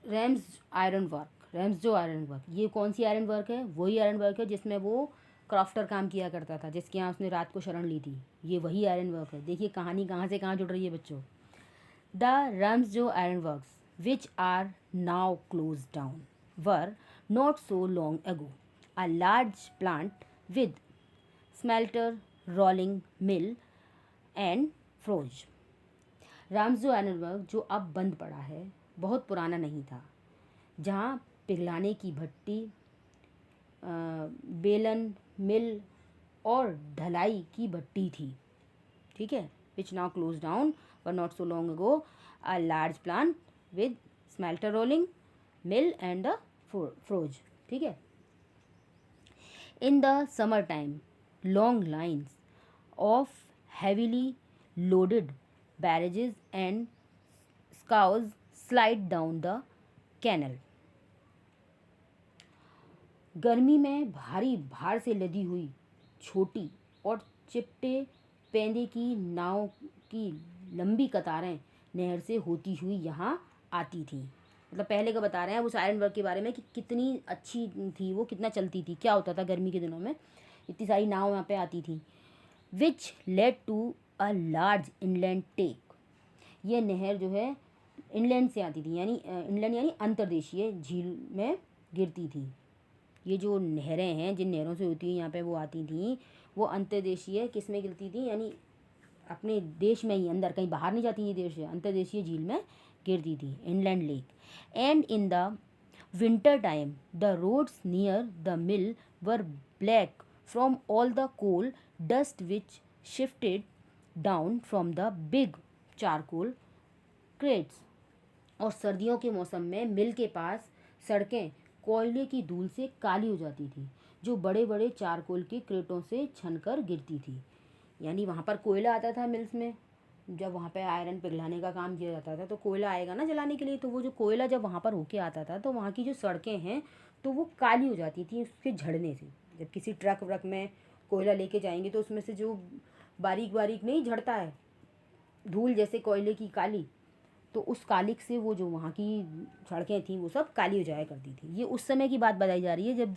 Rams iron work, Rams जो आयरन वर्क, ये कौन सी आयरन वर्क है, वही आयरन वर्क है जिसमें वो क्राफ्टर काम किया करता था, जिसके यहाँ उसने रात को शरण ली थी। ये वही आयरन वर्क है। देखिए कहानी कहाँ से कहाँ जुड़ रही है बच्चों। The Ramsjo iron works which are now close down were not so long ago a large plant with smelter, rolling mill and forge. Ramsjo iron work जो अब बंद पड़ा है बहुत पुराना नहीं था, जहाँ पिघलाने की भट्टी, बेलन, मिल और ढलाई की भट्टी थी। ठीक है, which now close down were not so long ago a large plant with smelter, rolling mill and the forge. ठीक है, in the summer time long lines of heavily loaded barrages and scows slide down the canal। गर्मी में भारी भार से लदी हुई छोटी और चिपटे पेंदे की नाव की लंबी कतारें नहर से होती हुई यहाँ आती थी। मतलब पहले का बता रहे हैं उस आयरन वर्क के बारे में कि कितनी अच्छी थी वो, कितना चलती थी। क्या होता था गर्मी के दिनों में, इतनी सारी नाव यहाँ पे आती थी। Which led to a large inland take. ये नहर जो है इनलैंड से आती थी, यानी इनलैंड यानी अंतर्देशीय झील में गिरती थी। ये जो नहरें हैं, जिन नहरों से होती हैं यहाँ पे वो आती थी, वो अंतर्देशीय किस में गिरती थी, यानी अपने देश में ही, अंदर कहीं बाहर नहीं जाती, ये देश है अंतर्देशीय झील में गिरती थी, inland lake. And in the winter time the roads near the mill were black from all the coal dust which shifted down from the big charcoal crates. और सर्दियों के मौसम में मिल के पास सड़कें कोयले की धूल से काली हो जाती थी, जो बड़े बड़े चारकोल के क्रेटों से छनकर गिरती थी। यानी वहाँ पर कोयला आता था मिल्स में, जब वहाँ पे आयरन पिघलाने का काम किया जाता था तो कोयला आएगा ना जलाने के लिए, तो वो जो कोयला जब वहाँ पर होके आता था तो वहाँ की जो सड़कें हैं तो वो काली हो जाती थी उसके झड़ने से। जब किसी ट्रक व्रक में कोयला लेके जाएंगे तो उसमें से जो बारीक बारीक नहीं झड़ता है धूल जैसे कोयले की काली, तो उस कालिक से वो जो वहाँ की सड़कें थी वो सब काली हो जाया करती थी। ये उस समय की बात बताई जा रही है जब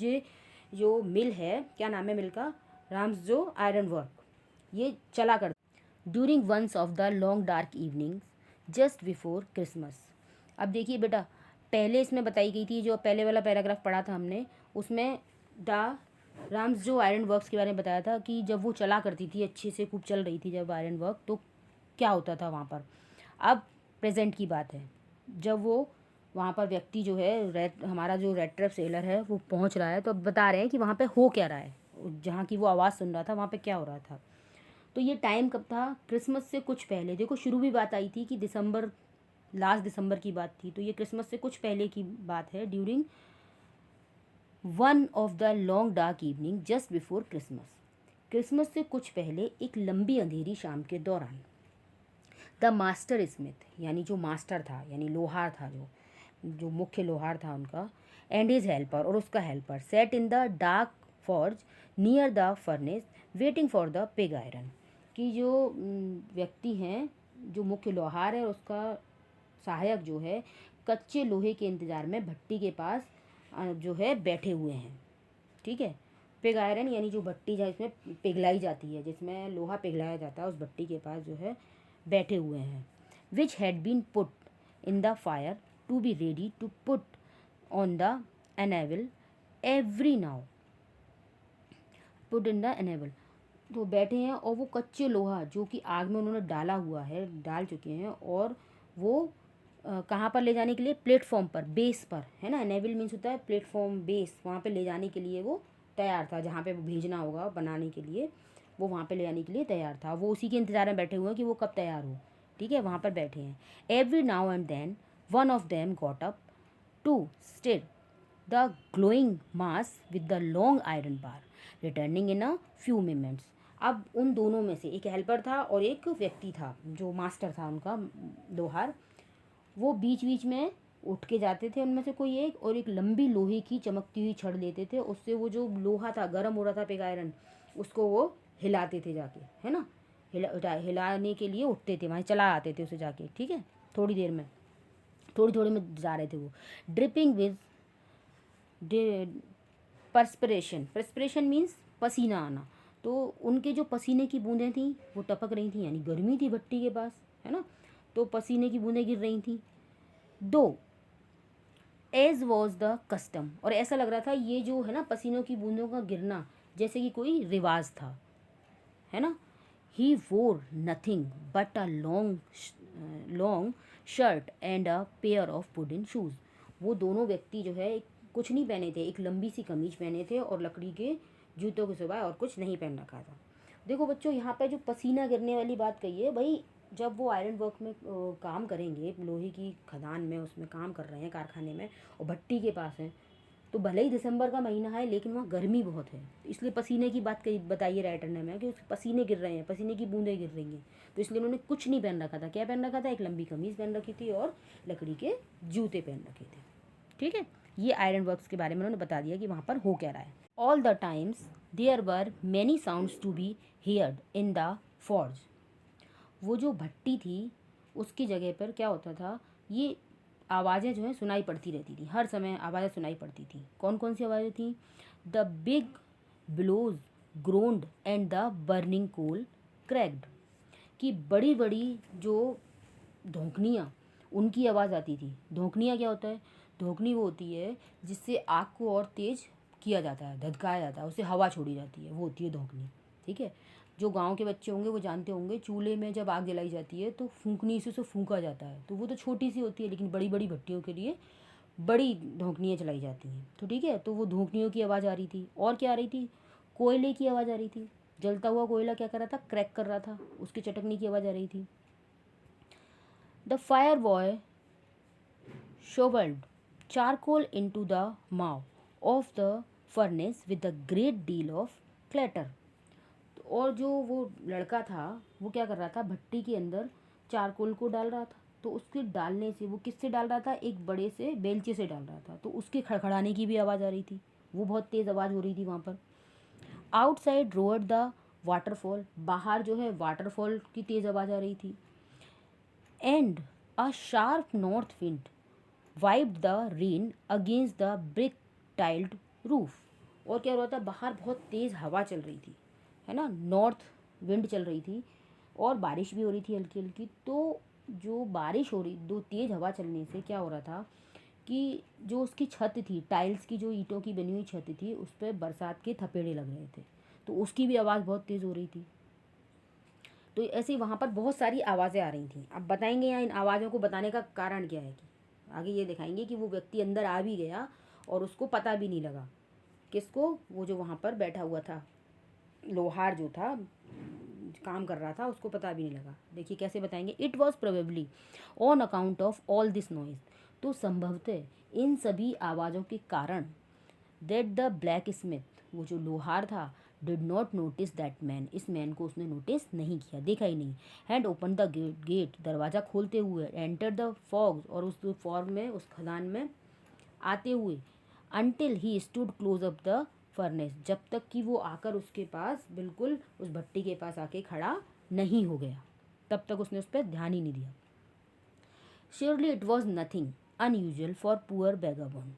जो मिल है, क्या नाम है मिल का, राम्सजो आयरन वर्क, ये चला कर during once of the long dark evenings just before Christmas. अब देखिए बेटा, पहले इसमें बताई गई थी, जो पहले वाला पैराग्राफ पढ़ा था हमने, उसमें द राम्सजो आयरन वर्क्स के बारे में बताया था कि जब वो चला करती थी, अच्छे से खूब चल रही थी जब आयरन वर्क, तो क्या होता था वहाँ पर। अब प्रेजेंट की बात है, जब वो वहाँ पर व्यक्ति जो है हमारा जो रेड ट्रैप सेलर है वो पहुँच रहा है, तो अब बता रहे हैं कि वहाँ पे हो क्या रहा है, जहाँ की वो आवाज़ सुन रहा था वहाँ पे क्या हो रहा था। तो ये टाइम कब था, क्रिसमस से कुछ पहले। देखो शुरू भी बात आई थी कि दिसंबर, लास्ट दिसंबर की बात थी, तो ये क्रिसमस से कुछ पहले की बात है। During one of the long dark evening just before Christmas, Christmas से कुछ पहले एक लंबी अंधेरी शाम के दौरान, द मास्टर स्मिथ यानी जो मास्टर था, यानी लोहार था, जो मुख्य लोहार था उनका, एंड हिज हेल्पर और उसका helper, set in the dark forge near the furnace waiting for the pig iron. कि जो व्यक्ति हैं, जो मुख्य लोहार है और उसका सहायक जो है, कच्चे लोहे के इंतज़ार में भट्टी के पास जो है बैठे हुए हैं। ठीक है, पिग आयरन यानी जो भट्टी जहाँ इसमें पिघलाई जाती है, जिसमें लोहा पिघलाया जाता है, उस भट्टी के पास जो है बैठे हुए हैं। Which had been put in the fire to be ready to put on the enable every now, put in the enable, तो बैठे हैं और वो कच्चे लोहा जो कि आग में उन्होंने डाला हुआ है, डाल चुके हैं, और वो कहाँ पर ले जाने के लिए, प्लेटफॉर्म पर, बेस पर, है ना। एनेबल मीन्स होता है प्लेटफॉर्म, बेस, वहाँ पे ले जाने के लिए वो तैयार था, जहाँ पे वो भेजना होगा बनाने के लिए, वो वहाँ पे ले जाने के लिए तैयार था। वो उसी के इंतज़ार में बैठे हुए हैं कि वो कब तैयार हो। ठीक है, वहाँ पर बैठे हैं। Every now and then one of them got up to stir the glowing mass with the long iron bar returning in a few moments. अब उन दोनों में से एक हेल्पर था और एक व्यक्ति था जो मास्टर था उनका लोहार, वो बीच बीच में उठ के जाते थे उनमें से कोई एक, और एक लंबी लोहे की चमकती हुई छड़ लेते थे, उससे वो जो लोहा था गर्म हो रहा था पिग आयरन, उसको वो हिलाते थे जाके, है ना। हिलाने के लिए उठते थे, वहाँ चला आते थे उसे जाके। ठीक है, थोड़ी देर में, थोड़ी थोड़ी में जा रहे थे वो। Dripping with perspiration, perspiration means पसीना आना, तो उनके जो पसीने की बूंदें थी वो टपक रही थी, यानी गर्मी थी भट्टी के पास, है ना, तो पसीने की बूंदें गिर रही थी। दो एज वॉज द कस्टम, और ऐसा लग रहा था ये जो है ना पसीनों की बूंदों का गिरना जैसे कि कोई रिवाज था, है ना। ही वोर nothing but a long shirt and a pair of wooden shoes. वो दोनों व्यक्ति जो है कुछ नहीं पहने थे, एक लंबी सी कमीज पहने थे और लकड़ी के जूतों के सिवाय और कुछ नहीं पहन रखा था। देखो बच्चों, यहाँ पे जो पसीना गिरने वाली बात कही है भाई, जब वो आयरन वर्क में काम करेंगे, लोहे की खदान में उसमें काम कर रहे हैं कारखाने में और भट्टी के पास हैं, तो भले ही दिसंबर का महीना है लेकिन वहाँ गर्मी बहुत है, इसलिए पसीने की बात कही बताइए राइटर ने मैं कि उसके पसीने गिर रहे हैं, पसीने की बूंदें गिर रही हैं, तो इसलिए उन्होंने कुछ नहीं पहन रखा था। क्या पहन रखा था? एक लंबी कमीज़ पहन रखी थी और लकड़ी के जूते पहन रखे थे। ठीक है, ये आयरन वर्क्स के बारे में उन्होंने बता दिया कि वहाँ पर हो क्या रहा है। All the times there were many sounds to be heard in the forge. वो जो भट्टी थी उसकी जगह पर क्या होता था, ये आवाज़ें जो हैं सुनाई पड़ती रहती थी, हर समय आवाज़ें सुनाई पड़ती थी। कौन कौन सी आवाज़ें थी? The big blows groaned and the burning coal cracked, कि बड़ी बड़ी जो धोंकनियाँ उनकी आवाज़ आती थी। धोंकनियाँ क्या होता है? धोंकनी वो होती है जिससे आग को और तेज़ किया जाता है, धधकाया जाता है, उससे हवा छोड़ी जाती है, वो होती है धोंकनी। ठीक है, जो गांव के बच्चे होंगे वो जानते होंगे, चूल्हे में जब आग जलाई जाती है तो फूंकनी से उसे फूंका जाता है, तो वो तो छोटी सी होती है, लेकिन बड़ी बड़ी भट्टियों के लिए बड़ी धोंकनियाँ चलाई जाती हैं। तो ठीक है, तो वो धोंकनियों की आवाज़ आ रही थी। और क्या आ रही थी? कोयले की आवाज़ आ रही थी। जलता हुआ कोयला क्या कर रहा था? क्रैक कर रहा था, उसके चटकने की आवाज़ आ रही थी। The fire boy shoveled charcoal into the mouth of the furnace with a great deal of clatter। और जो वो लड़का था वो क्या कर रहा था? भट्टी के अंदर चारकोल को डाल रहा था, तो उसके डालने से, वो किससे डाल रहा था? एक बड़े से बेलचे से डाल रहा था, तो उसके खड़खड़ाने की भी आवाज़ आ रही थी, वो बहुत तेज़ आवाज़ हो रही थी वहाँ पर। आउटसाइड रोअर्ड द वाटरफॉल, बाहर जो है वाटरफॉल की तेज़ आवाज़ आ रही थी। And a sharp north wind wiped the rain against the brick tiled roof. और क्या हो रहा था? बाहर बहुत तेज़ हवा चल रही थी, है ना, नॉर्थ विंड चल रही थी और बारिश भी हो रही थी हल्की हल्की। तो जो बारिश हो रही, दो तेज़ हवा चलने से क्या हो रहा था कि जो उसकी छत थी, टाइल्स की जो ईंटों की बनी हुई छत थी, उस पर बरसात के थपेड़े लग रहे थे, तो उसकी भी आवाज़ बहुत तेज़ हो रही थी। तो ऐसे ही वहाँ पर बहुत सारी आवाज़ें आ रही थी। अब बताएंगे यहाँ इन आवाज़ों को बताने का कारण क्या है, कि आगे ये दिखाएंगे कि वो व्यक्ति अंदर आ भी गया और उसको पता भी नहीं लगा। किसको? वो जो वहाँ पर बैठा हुआ था, लोहार जो था, काम कर रहा था, उसको पता भी नहीं लगा। देखिए कैसे बताएंगे। It was probably on account of all this noise, तो संभवतः इन सभी आवाज़ों के कारण दैट द ब्लैक स्मिथ, वो जो लोहार था, did not notice that man, इस मैन को उसने नोटिस नहीं किया, देखा ही नहीं। हैड ओपन द गेट, दरवाज़ा खोलते हुए, एंटर द फॉग, और उस फॉग में, उस खदान में आते हुए, until he stood close up the furnace, जब तक कि वो आकर उसके पास, बिल्कुल उस भट्टी के पास आके खड़ा नहीं हो गया, तब तक उसने उस पर ध्यान ही नहीं दिया। Surely it was nothing unusual for poor vagabond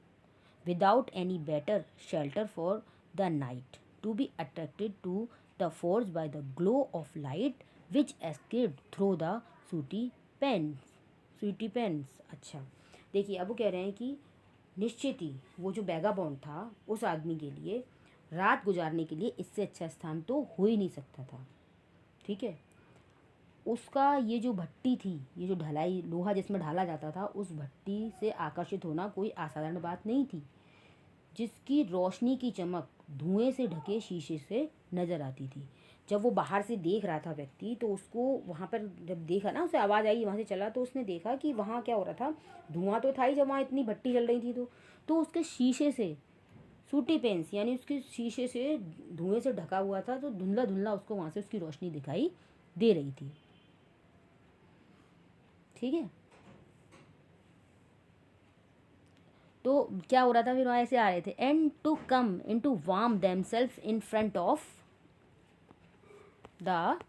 without any better shelter for the night, to be attracted to the forge by the glow of light which escaped through the sooty pens। sooty pens, अच्छा देखिए, अब वो कह रहे हैं कि निश्चित ही वो जो बैगाबॉन्ड था, उस आदमी के लिए रात गुजारने के लिए इससे अच्छा स्थान तो हो ही नहीं सकता था। ठीक है, उसका ये जो भट्टी थी, ये जो ढलाई, लोहा जिसमें ढाला जाता था, उस भट्टी से आकर्षित होना कोई असाधारण बात नहीं थी, जिसकी रोशनी की चमक धुएं से ढके शीशे से नज़र आती थी। जब वो बाहर से देख रहा था व्यक्ति, तो उसको वहाँ पर जब देखा ना, उसे आवाज़ आई, वहाँ से चला, तो उसने देखा कि वहाँ क्या हो रहा था, धुआं तो था ही जब वहाँ इतनी भट्टी जल रही थी, तो उसके शीशे से, सूटी पेंस यानी उसके शीशे से धुएं से ढका हुआ था, तो धुंधला धुंधला उसको वहाँ से उसकी रोशनी दिखाई दे रही थी। ठीक है, तो क्या हो रहा था, फिर वहाँ ऐसे आ रहे थे। And to come in to warm them self in front of the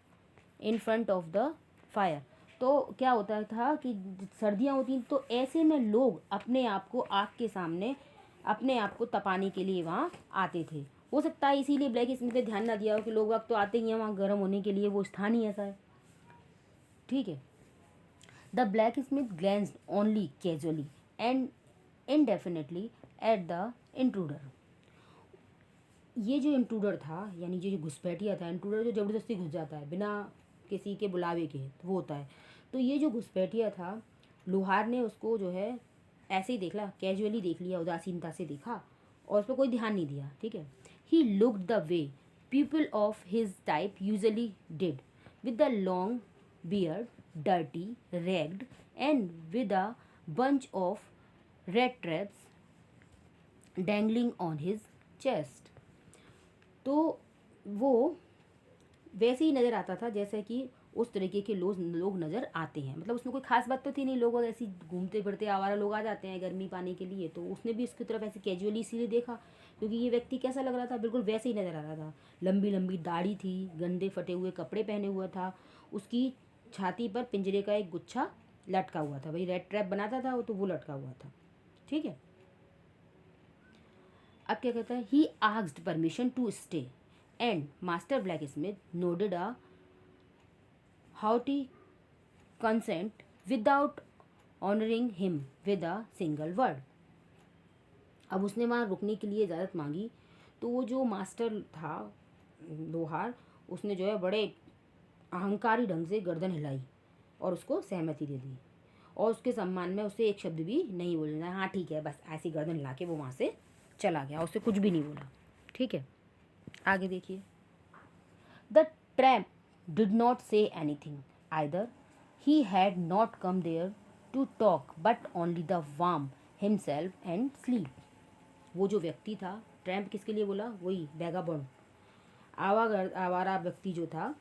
fire. तो क्या होता था कि सर्दियाँ होती तो ऐसे में लोग अपने आप को आग के सामने, अपने आप को तपाने के लिए वहाँ आते थे। हो सकता है इसीलिए ब्लैक स्मिथ ने ध्यान ना दिया हो कि लोग वक्त तो आते ही हैं वहाँ गर्म होने के लिए, वो स्थान ही ऐसा है। ठीक है। The blacksmith glanced only casually and indefinitely at the intruder. ये जो इंट्रूडर था, यानी जो घुसपैठिया था, इंट्रूडर जो ज़बरदस्ती घुस जाता है बिना किसी के बुलावे के, तो वो होता है। तो ये जो घुसपैठिया था, लोहार ने उसको जो है ऐसे ही देख ला, कैजुअली देख लिया, उदासीनता से देखा और उस पर कोई ध्यान नहीं दिया। ठीक है। He looked the way people of his type usually did, with the long beard, dirty, ragged and with a bunch of rat traps dangling on his chest। तो वो वैसे ही नज़र आता था जैसे कि उस तरीके के लोग नज़र आते हैं। मतलब उसमें कोई खास बात तो थी नहीं, लोग ऐसे घूमते फिरते आवारा लोग आ जाते हैं गर्मी पाने के लिए, तो उसने भी उसकी तरफ ऐसे कैजुअली इसीलिए देखा क्योंकि ये व्यक्ति कैसा लग रहा था, बिल्कुल वैसे ही नज़र आ रहा था। लंबी लंबी दाढ़ी थी, गंदे फटे हुए कपड़े पहने हुआ था, उसकी छाती पर पिंजरे का एक गुच्छा लटका हुआ था। भाई रेड ट्रैप बनाता था वो, तो वो लटका हुआ था। ठीक है। अब क्या कहता है, he asked permission to stay and master blacksmith nodded a haughty consent without honouring him with a single word. अब उसने वहाँ रुकने के लिए इजाज़त मांगी, तो वो जो मास्टर था लोहार, उसने जो है बड़े अहंकारी ढंग से गर्दन हिलाई और उसको सहमति दे दी और उसके सम्मान में उसे एक शब्द भी नहीं बोलना। हाँ ठीक है, बस ऐसी गर्दन हिला के वो वहाँ से चला गया, उससे कुछ भी नहीं बोला। ठीक है। आगे देखिए। The tramp did not say anything either, he had not come there to talk but only the warm himself and sleep. वो जो व्यक्ति था, ट्रैम्प किसके लिए बोला, वही वैगाबॉन्ड, आवारा व्यक्ति जो था,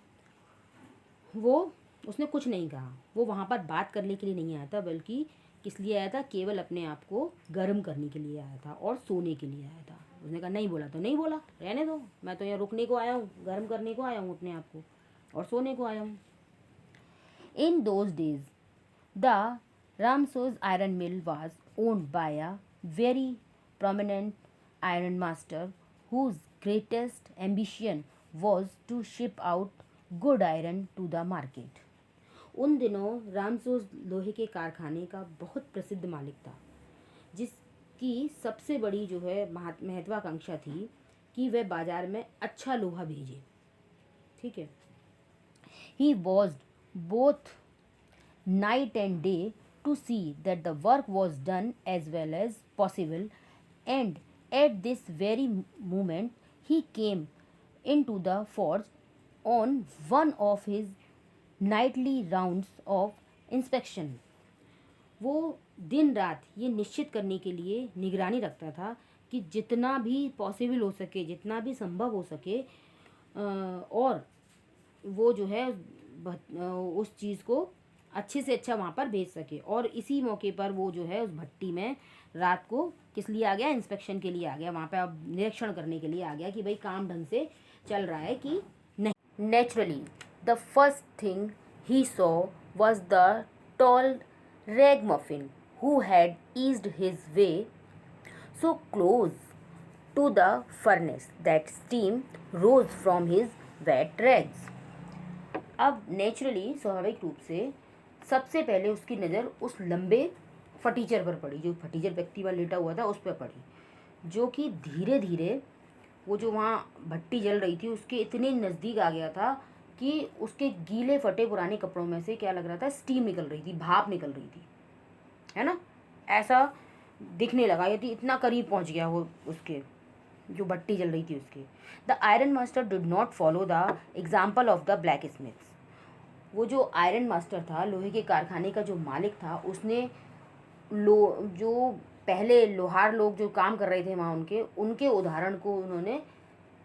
वो उसने कुछ नहीं कहा। वो वहाँ पर बात करने के लिए नहीं आया था, बल्कि किस लिए आया था, केवल अपने आप को गर्म करने के लिए आया था और सोने के लिए आया था। उसने कहा नहीं बोला तो नहीं बोला, रहने दो, मैं तो यहाँ रुकने को आया हूँ, गर्म करने को आया हूँ अपने आप को और सोने को आया हूँ। In those days the Ramsjo iron mill was owned by a very prominent iron master whose greatest ambition was to ship out good iron to the market। उन दिनों रामसोज लोहे के कारखाने का बहुत प्रसिद्ध मालिक था, जिसकी सबसे बड़ी जो है महत्वाकांक्षा थी कि वह बाजार में अच्छा लोहा भेजे। ठीक है। He was both night and day to see that the work was done as well as possible, and at this very moment he came into the forge on one of his nightly rounds of inspection। वो दिन रात ये निश्चित करने के लिए निगरानी रखता था कि जितना भी पॉसिबल हो सके, जितना भी संभव हो सके, और वो जो है उस चीज़ को अच्छे से अच्छा वहाँ पर भेज सके। और इसी मौके पर वो जो है उस भट्टी में रात को किस लिए आ गया, इंस्पेक्शन के लिए आ गया, वहाँ पे अब निरीक्षण करने के लिए आ गया कि भाई काम ढंग से चल रहा है कि नहीं। Naturally the first thing he saw was the tall ragamuffin who had eased his way so close to the furnace that steam rose from his wet rags। अब नेचुरली, स्वाभाविक रूप से, सबसे पहले उसकी नज़र उस लंबे फटीचर पर पड़ी, जो फटीचर व्यक्ति वहाँ लेटा हुआ था उस पर पड़ी, जो कि धीरे धीरे वो जो वहाँ भट्टी जल रही थी उसके इतने नज़दीक आ गया था कि उसके गीले फटे पुराने कपड़ों में से क्या लग रहा था, स्टीम निकल रही थी, भाप निकल रही थी, है ना, ऐसा दिखने लगा। यदि इतना करीब पहुँच गया वो उसके जो भट्टी जल रही थी उसके। The iron master did not follow the example of the black Smiths. वो जो आयरन मास्टर था, लोहे के कारखाने का जो मालिक था, उसने जो पहले लोहार लोग जो काम कर रहे थे वहाँ उनके उदाहरण को उन्होंने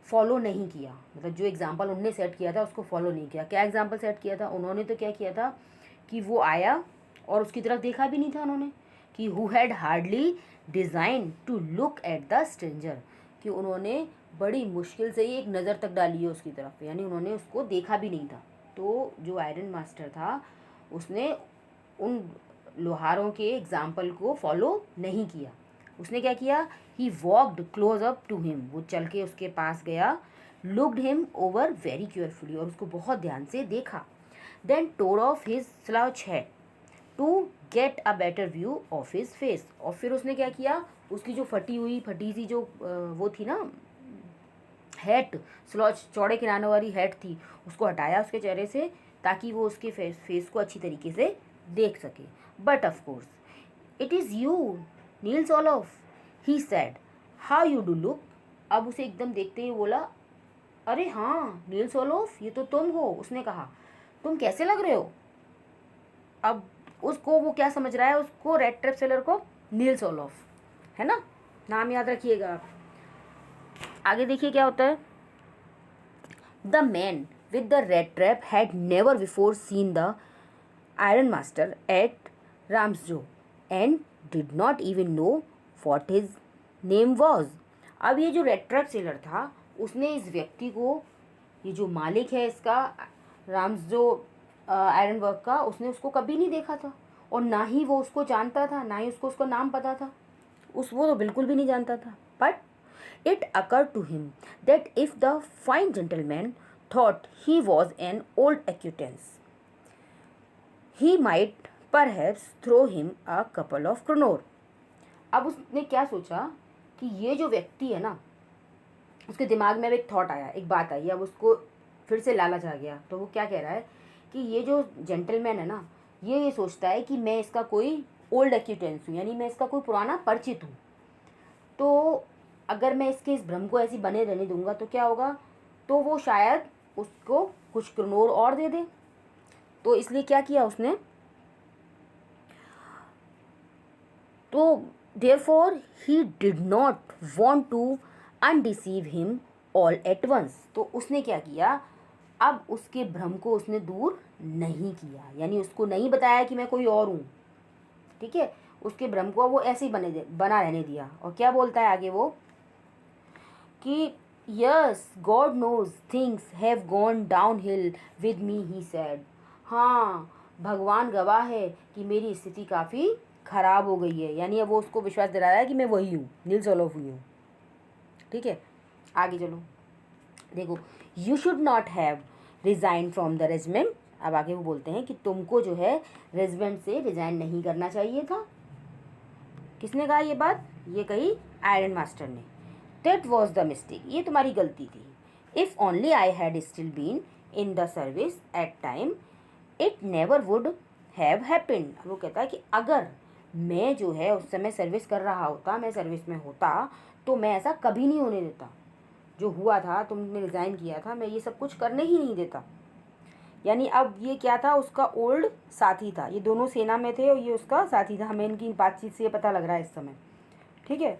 फॉलो नहीं किया। मतलब जो एग्जाम्पल उनने सेट किया था उसको फॉलो नहीं किया। क्या एग्जाम्पल सेट किया था उन्होंने, तो क्या किया था कि वो आया और उसकी तरफ देखा भी नहीं था उन्होंने, कि who had hardly design to look at the stranger, कि उन्होंने बड़ी मुश्किल से ही एक नज़र तक डाली है उसकी तरफ, यानी उन्होंने उसको देखा भी नहीं था। तो जो आयरन मास्टर था उसने उन लोहारों के एग्जाम्पल को फॉलो नहीं किया। उसने क्या किया, he walked close up to him, वो चल के उसके पास गया, looked him over very carefully, और उसको बहुत ध्यान से देखा, then tore off his slouch hat to get a better view of his face, और फिर उसने क्या किया, उसकी जो फटी सी जो वो थी ना हैट, स्लॉच चौड़े किनारों वाली हैट थी, उसको हटाया उसके चेहरे से ताकि वो उसके फेस को अच्छी तरीके से देख सके। But of course it is you Niels Olaf, he said, how you do look. अब उसे एकदम देखते ही बोला, अरे हाँ नील्स ओलोफ, ये तो तुम हो। उसने कहा, तुम कैसे लग रहे हो। अब उसको वो क्या समझ रहा है, उसको रेड ट्रैप सेलर को नील्स ओलोफ, है ना, नाम याद रखिएगा आप। आगे देखिए क्या होता है। The man with the red trap had never before seen the iron master at Ramsjo and did not even know what his name was. अब ये जो रेड ट्रैप सेलर था, उसने इस व्यक्ति को, ये जो मालिक है इसका राम्सजो आयरन वर्क का, उसने उसको कभी नहीं देखा था, और ना ही वो उसको जानता था, ना ही उसको उसका नाम पता था, वो तो बिल्कुल भी नहीं जानता था। But it occurred to him that if the fine gentleman thought he was an old acquaintance, he might perhaps throw him a couple of kroner. अब उसने क्या सोचा कि ये जो व्यक्ति है ना, उसके दिमाग में अब एक थॉट आया, एक बात आई, अब उसको फिर से लालच आ गया। तो वो क्या कह रहा है कि ये जो जेंटलमैन है ना, ये सोचता है कि मैं इसका कोई ओल्ड एक्यूटेंस हूँ, यानी मैं इसका कोई पुराना परिचित हूँ, तो अगर मैं इसके इस भ्रम को ऐसी बने रहने दूंगा तो क्या होगा, तो वो शायद उसको कुछ क्रोनोर और दे दे। तो इसलिए क्या किया उसने, तो therefore he did not want to undeceive him all at once. तो उसने क्या किया, अब उसके भ्रम को उसने दूर नहीं किया, यानी उसको नहीं बताया कि मैं कोई और हूँ, ठीक है, उसके भ्रम को वो ऐसे ही बना रहने दिया। और क्या बोलता है आगे वो कि yes God knows things have gone downhill with me, he said, हाँ भगवान गवाह है कि मेरी स्थिति काफ़ी ख़राब हो गई है, यानी अब वो उसको विश्वास दिला रहा है कि मैं वही हूँ, नील्स ओलोफ हुई हूँ, ठीक है। आगे चलो देखो, you should not have resign from the regiment. अब आगे वो बोलते हैं कि तुमको जो है रेजिमेंट से रिज़ाइन नहीं करना चाहिए था। किसने कहा ये बात, ये कही आयरन मास्टर ने। दैट वॉज द मिस्टेक, ये तुम्हारी गलती थी। If only I had still been in the service at time it never would have happened. वो कहता है कि अगर मैं जो है उस समय सर्विस कर रहा होता, मैं सर्विस में होता, तो मैं ऐसा कभी नहीं होने देता। जो हुआ था, तुमने रिज़ाइन किया था, मैं ये सब कुछ करने ही नहीं देता। यानी अब ये क्या था, उसका ओल्ड साथी था, ये दोनों सेना में थे और ये उसका साथी था, हमें इनकी बातचीत से ये पता लग रहा है इस समय, ठीक है।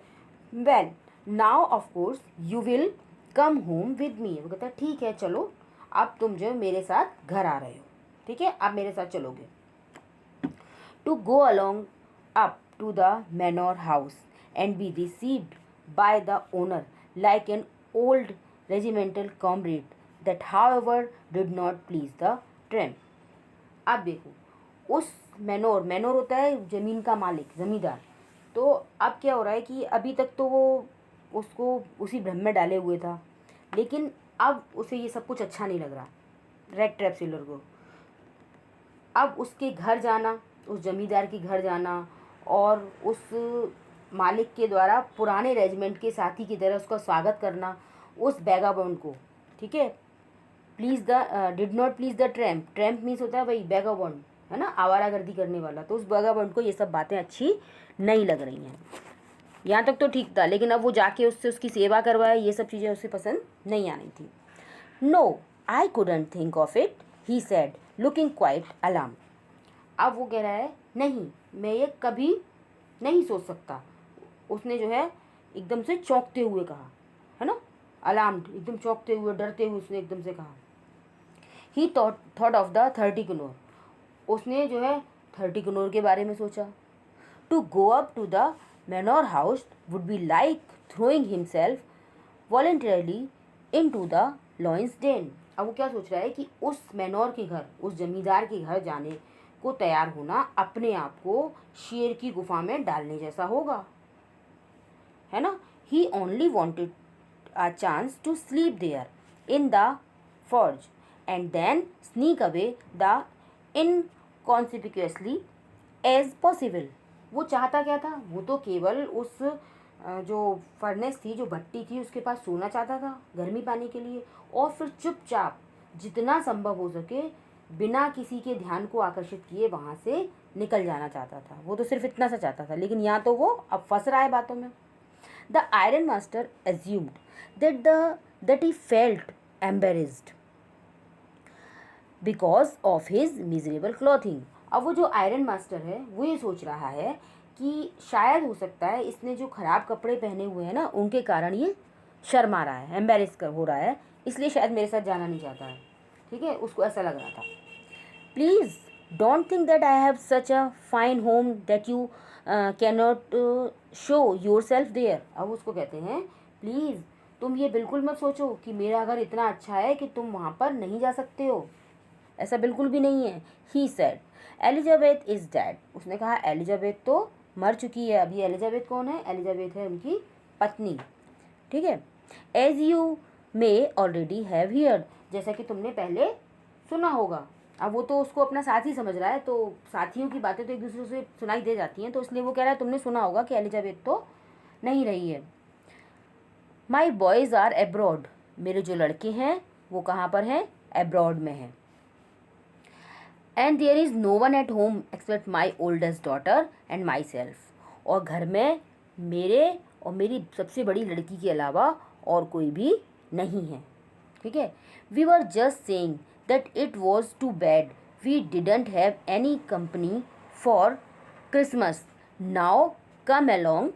Well now of course you will come home with me. वो कहता है ठीक है चलो, अब तुम जो मेरे साथ घर आ रहे हो, ठीक है, आप मेरे साथ चलोगे। To go along up to the manor house and be received by the owner like an old regimental comrade that however did not please the tramp. अब देखो, उस मैनोर होता है ज़मीन का मालिक, ज़मींदार। तो अब क्या हो रहा है कि अभी तक तो वो उसको उसी भ्रम में डाले हुए था, लेकिन अब उसे ये सब कुछ अच्छा नहीं लग रहा, रेड ट्रैप सेलर को। अब उसके घर जाना, उस जमींदार के घर जाना और उस मालिक के द्वारा पुराने रेजिमेंट के साथी की तरह उसका स्वागत करना, उस बैगाबॉन्ड को, ठीक है, please the did not please the tramp. Tramp means होता है भाई बैगाबॉन्ड, है ना, आवारागर्दी करने वाला। तो उस बैगाबॉन्ड को ये सब बातें अच्छी नहीं लग रही हैं। यहाँ तक तो ठीक था, लेकिन अब वो जाके उससे उसकी सेवा करवाए, ये सब चीज़ें उसे पसंद नहीं आनी थी। No I couldn't think of it, he said looking quite alarm. अब वो कह रहा है नहीं, मैं ये कभी नहीं सोच सकता। उसने जो है एकदम से चौंकते हुए कहा, है ना, अलार्म्ड, एकदम चौंकते हुए, डरते हुए उसने एकदम से कहा। He thought of the 30 crore. उसने जो है 30 करोड़ के बारे में सोचा। To go up to the manor house would be like throwing himself voluntarily in to the lion's den. अब वो क्या सोच रहा है कि उस मैनोर के घर, उस जमींदार के घर जाने को तैयार होना अपने आप को शेर की गुफा में डालने जैसा होगा। है ना. He only wanted a chance to sleep there in the forge and then sneak away the inconspicuously as possible. वो चाहता क्या था, वो तो केवल उस जो फर्नेस थी, जो भट्टी थी, उसके पास सोना चाहता था गर्मी पाने के लिए, और फिर चुपचाप जितना संभव हो सके बिना किसी के ध्यान को आकर्षित किए वहाँ से निकल जाना चाहता था. वो तो सिर्फ इतना सा चाहता था, लेकिन यहाँ तो वो अब फंस रहा है बातों में. The Iron Master assumed that he felt embarrassed because of his miserable clothing. अब वो जो आयरन मास्टर है वो ये सोच रहा है कि शायद हो सकता है इसने जो खराब कपड़े पहने हुए हैं ना, उनके कारण ये शर्मा रहा है, एम्बेरेस हो रहा है, इसलिए शायद मेरे साथ जाना नहीं चाहता है. ठीक है, उसको ऐसा लग रहा था. Please don't think that I have such a fine home that you cannot show your self there. अब उसको कहते हैं प्लीज़ तुम ये बिल्कुल मत सोचो कि मेरा घर इतना अच्छा है कि तुम वहाँ पर नहीं जा सकते हो, ऐसा बिल्कुल भी नहीं है. He said Elizabeth is dead. उसने कहा एलिजाबेथ तो मर चुकी है. अभी एलिजाबेथ कौन है, एलिजाबेथ है उनकी पत्नी. ठीक है. As you may already have heard, जैसा कि तुमने पहले सुना होगा. अब वो तो उसको अपना साथी समझ रहा है, तो साथियों की बातें तो एक दूसरे से सुनाई दे जाती हैं, तो इसलिए वो कह रहा है तुमने सुना होगा कि एलिजाबेथ तो नहीं रही है. माई बॉयज़ आर एब्रॉड, मेरे जो लड़के हैं वो कहाँ पर हैं, एब्रॉड में हैं. And there is no one at home except my oldest daughter and my self, और घर में मेरे और मेरी सबसे बड़ी लड़की के अलावा और कोई भी नहीं है. ठीक है. We were just saying that it was too bad we didn't have any company for Christmas. Now come along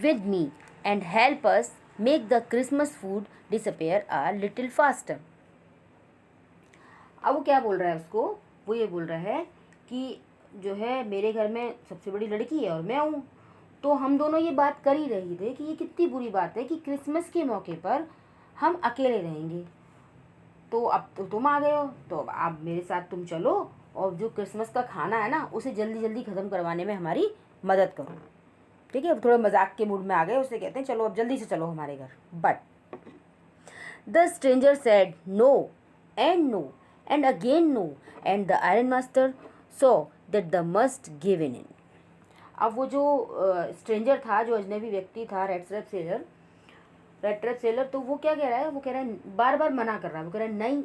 with me and help us make the Christmas food disappear a little faster. अब वो क्या बोल रहा है उसको, वो ये बोल रहा है कि जो है मेरे घर में सबसे बड़ी लड़की है और मैं हूँ, तो हम दोनों ये बात कर ही रहे थे कि ये कितनी बुरी बात है कि क्रिसमस के मौके पर हम अकेले रहेंगे. तो अब तो तुम आ गए हो, तो अब मेरे साथ तुम चलो और जो क्रिसमस का खाना है ना उसे जल्दी जल्दी ख़त्म करवाने में हमारी मदद करो. ठीक है. थोड़ा मजाक के मूड में आ गए, उसे कहते हैं चलो अब जल्दी से चलो हमारे घर. But the stranger said no and again no and the iron master saw that the must give in. अब वो जो स्ट्रेंजर था, जो अजनबी व्यक्ति था, रेड ट्रैप सेलर, तो वो क्या कह रहा है, वो कह रहा है बार बार मना कर रहा है. वो कह रहा है नहीं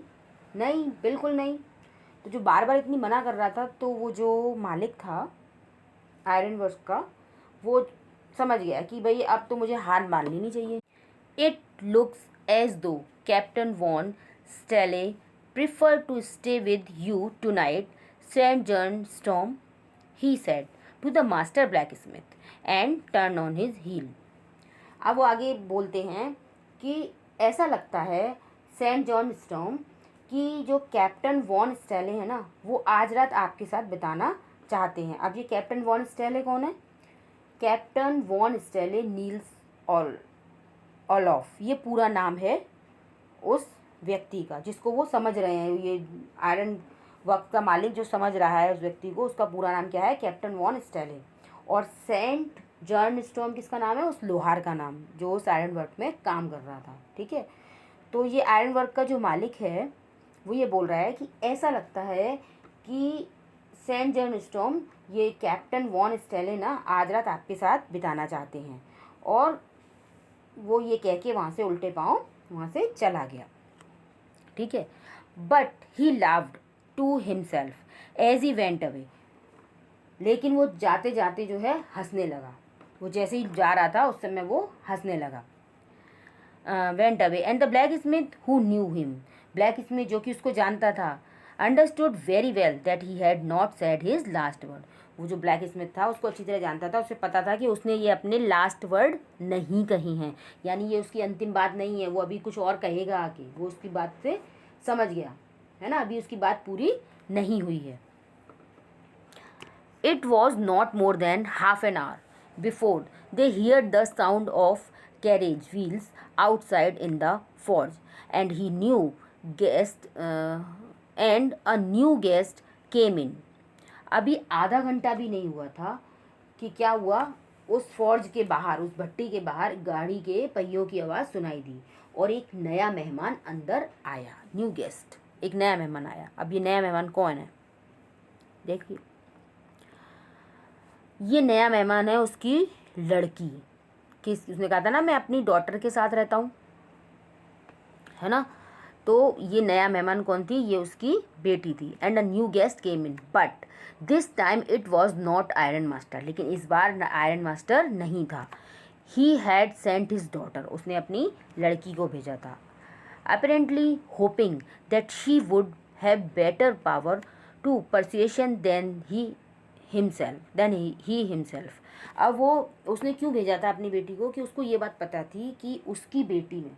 नहीं बिल्कुल नहीं. तो जो बार बार इतनी मना कर रहा था, तो वो जो मालिक था आयरन वर्क्स का, वो समझ गया कि भाई अब तो मुझे हार मान लेनी चाहिए. It looks as though captain von Stelle prefer to stay with you tonight Saint John Storm, he said to the master blacksmith and turn on his heel. अब वो आगे बोलते हैं कि ऐसा लगता है सेंट जॉन स्टॉर्म कि जो कैप्टन वॉन स्टेले है ना, वो आज रात आपके साथ बिताना चाहते हैं. अब ये कैप्टन वॉन स्टेले कौन है, कैप्टन वॉन स्टेले नील्स ऑलॉफ, ये पूरा नाम है उस व्यक्ति का जिसको वो समझ रहे हैं. ये आयरन वर्क का मालिक जो समझ रहा है उस व्यक्ति को, उसका पूरा नाम क्या है, कैप्टन वॉन स्टेले. और सेंट जॉन स्टॉर्म किसका नाम है, उस लोहार का नाम जो उस आयरन वर्क में काम कर रहा था. ठीक है. तो ये आयरन वर्क का जो मालिक है वो ये बोल रहा है कि ऐसा लगता है कि सेंट जॉन स्टॉर्म, ये कैप्टन वॉन स्टेले ना आज रात आपके साथ बिताना चाहते हैं. और वो ये कह के वहाँ से उल्टे पाँव वहाँ से चला गया. ठीक है. But he laughed to himself as he went away, लेकिन वो जाते जाते जो है हंसने लगा. वो जैसे ही जा रहा था उस समय वो हंसने लगा. Went away and the black Smith who knew him, black Smith जो कि उसको जानता था, understood very well that he had not said his last word. वो जो ब्लैक स्मिथ था उसको अच्छी तरह जानता था, उसे पता था कि उसने ये अपने लास्ट वर्ड नहीं कही हैं, यानी ये उसकी अंतिम बात नहीं है, वो अभी कुछ और कहेगा आके. वो उसकी बात से समझ गया है ना, अभी उसकी बात पूरी नहीं हुई है. It was not more than half an hour before they heard the sound of carriage wheels outside in the forge, and he knew and a new guest came in. अभी आधा घंटा भी नहीं हुआ था कि क्या हुआ, उस फॉर्ज के बाहर, उस भट्टी के बाहर गाड़ी के पहियों की आवाज़ सुनाई दी और एक नया मेहमान अंदर आया। न्यू गेस्ट, एक नया मेहमान आया। अब ये नया मेहमान कौन है देखिए, ये नया मेहमान है उसकी लड़की। किस, उसने कहा था ना मैं अपनी डॉटर के साथ रहता हूँ, है ना। तो ये नया मेहमान कौन थी, ये उसकी बेटी थी। And a new guest came in but this time it was not iron master, लेकिन इस बार आयरन मास्टर नहीं था। He had sent his daughter, उसने अपनी लड़की को भेजा था। Apparently hoping that she would have better power to persuasion than he himself. अब वो, उसने क्यों भेजा था अपनी बेटी को, कि उसको ये बात पता थी कि उसकी बेटी में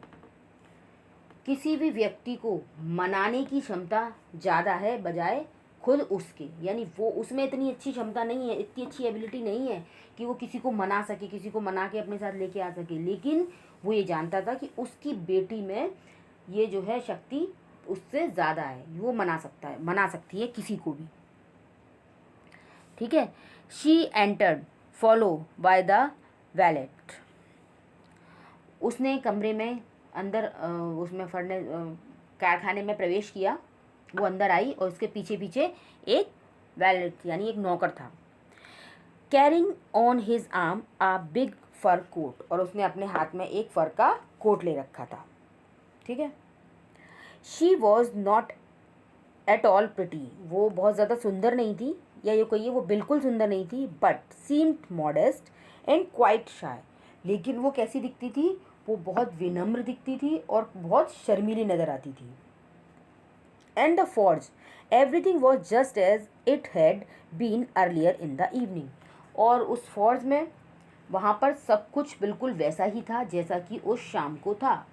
किसी भी व्यक्ति को मनाने की क्षमता ज़्यादा है बजाय खुद उसके। यानी वो, उसमें इतनी अच्छी क्षमता नहीं है, इतनी अच्छी एबिलिटी नहीं है कि वो किसी को मना सके, किसी को मना के अपने साथ लेके आ सके, लेकिन वो ये जानता था कि उसकी बेटी में ये जो है शक्ति उससे ज़्यादा है, वो मना सकता है, मना सकती है किसी को भी। ठीक है। She entered follow by the wallet, उसने कमरे में अंदर उसमें कारखाने में प्रवेश किया। वो अंदर आई और उसके पीछे पीछे एक वैलेट यानी एक नौकर था। Carrying on his arm a big fur coat, और उसने अपने हाथ में एक फर का कोट ले रखा था। ठीक है। She was not at all pretty, वो बहुत ज़्यादा सुंदर नहीं थी, या ये कहिए वो बिल्कुल सुंदर नहीं थी, but seemed modest and quite shy, लेकिन वो कैसी दिखती थी, वो बहुत विनम्र दिखती थी और बहुत शर्मीली नज़र आती थी। And the forge everything was just as it had been earlier in the evening, और उस फॉर्ज में वहाँ पर सब कुछ बिल्कुल वैसा ही था जैसा कि उस शाम को था,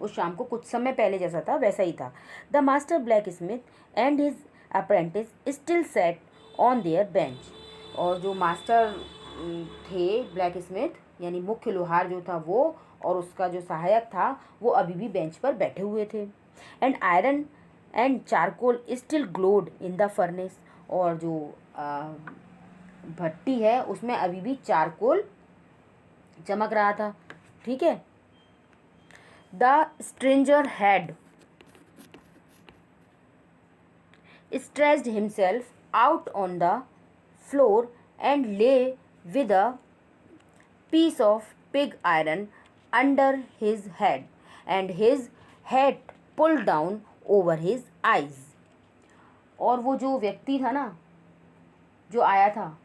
उस शाम को कुछ समय पहले जैसा था वैसा ही था। The master blacksmith and his apprentice still set on their bench, और जो मास्टर थे ब्लैक स्मिथ यानी मुख्य लोहार जो था वो, और उसका जो सहायक था वो अभी भी बेंच पर बैठे हुए थे। And iron and charcoal still glowed in the furnace, और जो भट्टी है उसमें अभी भी चारकोल चमक रहा था। ठीक है। The stranger had stretched himself out on the floor and lay with a piece of pig iron under his head and his hat pulled down over his eyes। और वो जो व्यक्ति था ना, जो आया था,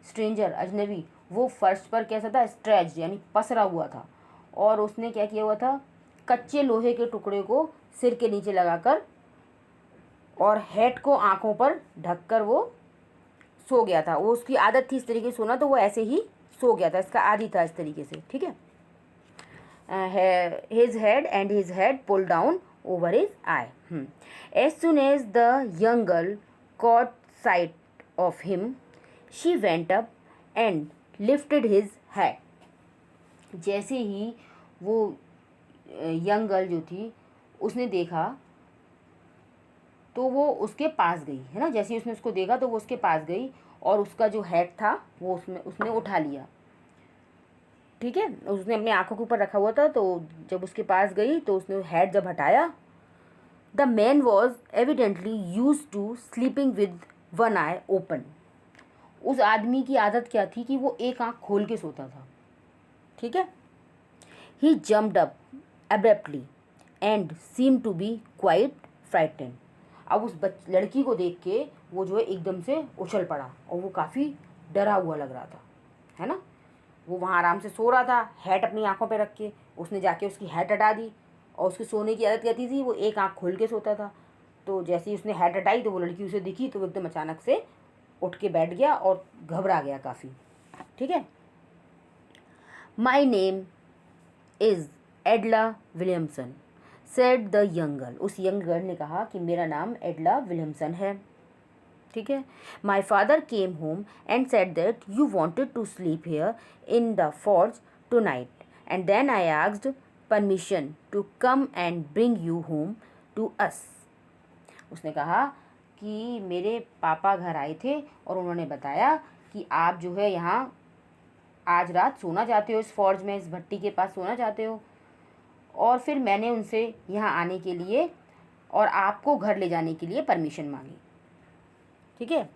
स्ट्रेंजर, अजनबी, वो फर्श पर कैसा था, स्ट्रेच यानी पसरा हुआ था, और उसने क्या किया हुआ था, कच्चे लोहे के टुकड़े को सिर के नीचे लगाकर और हेड को आंखों पर ढककर वो सो गया था। वो उसकी आदत थी इस तरीके से सोना, तो वो ऐसे ही सो गया था, इसका आदी था इस तरीके से। ठीक है। His head and his head pull down over his eye. As soon as the young girl caught sight of him she went up and lifted his head. जैसे ही वो यंग गर्ल जो थी उसने देखा तो वो उसके पास गई, है ना। जैसे ही उसने उसको देखा तो वो उसके पास गई और उसका जो हेड था वो उसने उठा लिया। ठीक है। उसने अपनी आंखों के ऊपर रखा हुआ था, तो जब उसके पास गई तो उसने हेड जब हटाया, the man was evidently use to sleeping with one eye open. उस आदमी की आदत क्या थी कि वो एक आंख खोल के सोता था। ठीक है। He jumped up abruptly and seem to be quite frightened. अब उस लड़की को देख के वो जो है एकदम से उछल पड़ा और वो काफ़ी डरा हुआ लग रहा था, है ना। वो वहाँ आराम से सो रहा था, हैट अपनी आंखों पे रख के। उसने जाके उसकी हैट हटा दी, और उसकी सोने की आदत कहती थी वो एक आंख खोल के सोता था। तो जैसे ही उसने हैट हटाई तो वो लड़की उसे दिखी, तो वो एकदम अचानक से उठ के बैठ गया और घबरा गया काफ़ी। ठीक है। My name is एडला Williamson said the young girl. उस यंग गर्ल ने कहा कि मेरा नाम एडला विलियमसन है। ठीक है। My father came home and said that you wanted to sleep here in the forge tonight and then I asked permission to come and bring you home to us. उसने कहा कि मेरे पापा घर आए थे और उन्होंने बताया कि आप जो है यहाँ आज रात सोना चाहते हो इस फॉर्ज में, इस भट्टी के पास सोना चाहते हो। और फिर मैंने उनसे यहाँ आने के लिए और आपको घर ले जाने के लिए परमिशन मांगी। ठीक है,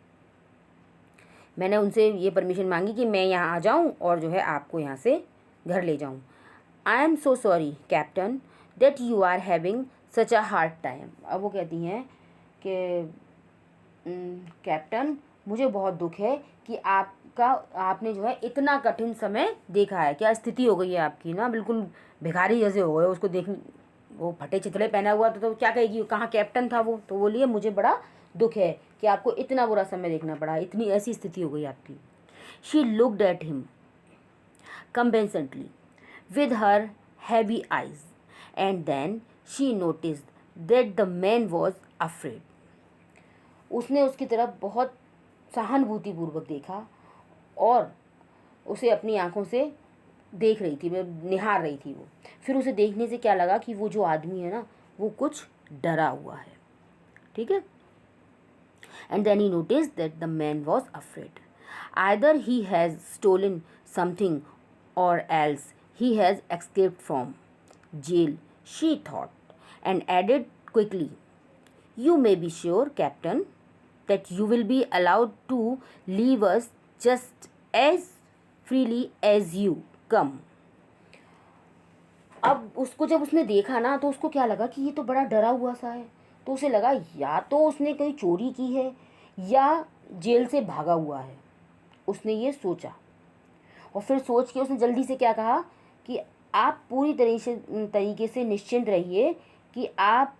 मैंने उनसे ये परमिशन मांगी कि मैं यहाँ आ जाऊँ और जो है आपको यहाँ से घर ले जाऊँ। I am so sorry captain that you are having such a hard time. अब वो कहती हैं कि कैप्टन, मुझे बहुत दुख है कि आपने जो है इतना कठिन समय देखा है। क्या स्थिति हो गई है आपकी ना, बिल्कुल भिखारी जैसे हो गए। उसको देख, वो फटे चिथड़े पहना हुआ था तो क्या कहेगी, कहाँ कैप्टन था वो। तो बोलिए मुझे बड़ा दुख है कि आपको इतना बुरा समय देखना पड़ा, इतनी ऐसी स्थिति हो गई आपकी। She looked at him compassionately with her heavy eyes, and then she noticed that the man was afraid. उसने उसकी तरफ बहुत सहानुभूतिपूर्वक देखा और उसे अपनी आंखों से देख रही थी, निहार रही थी वो। फिर उसे देखने से क्या लगा कि वो जो आदमी है ना, वो कुछ डरा हुआ है। ठीक है, and then he noticed that the man was afraid. Either he has stolen something or else he has escaped from jail, she thought, and added quickly, you may be sure, Captain, that you will be allowed to leave us just as freely as you come. अब उसको जब उसने देखा ना तो उसको क्या लगा कि ये तो बड़ा डरा हुआ सा है। तो उसे लगा या तो उसने कोई चोरी की है या जेल से भागा हुआ है। उसने ये सोचा और फिर सोच के उसने जल्दी से क्या कहा कि आप पूरी तरीके से निश्चिंत रहिए कि आप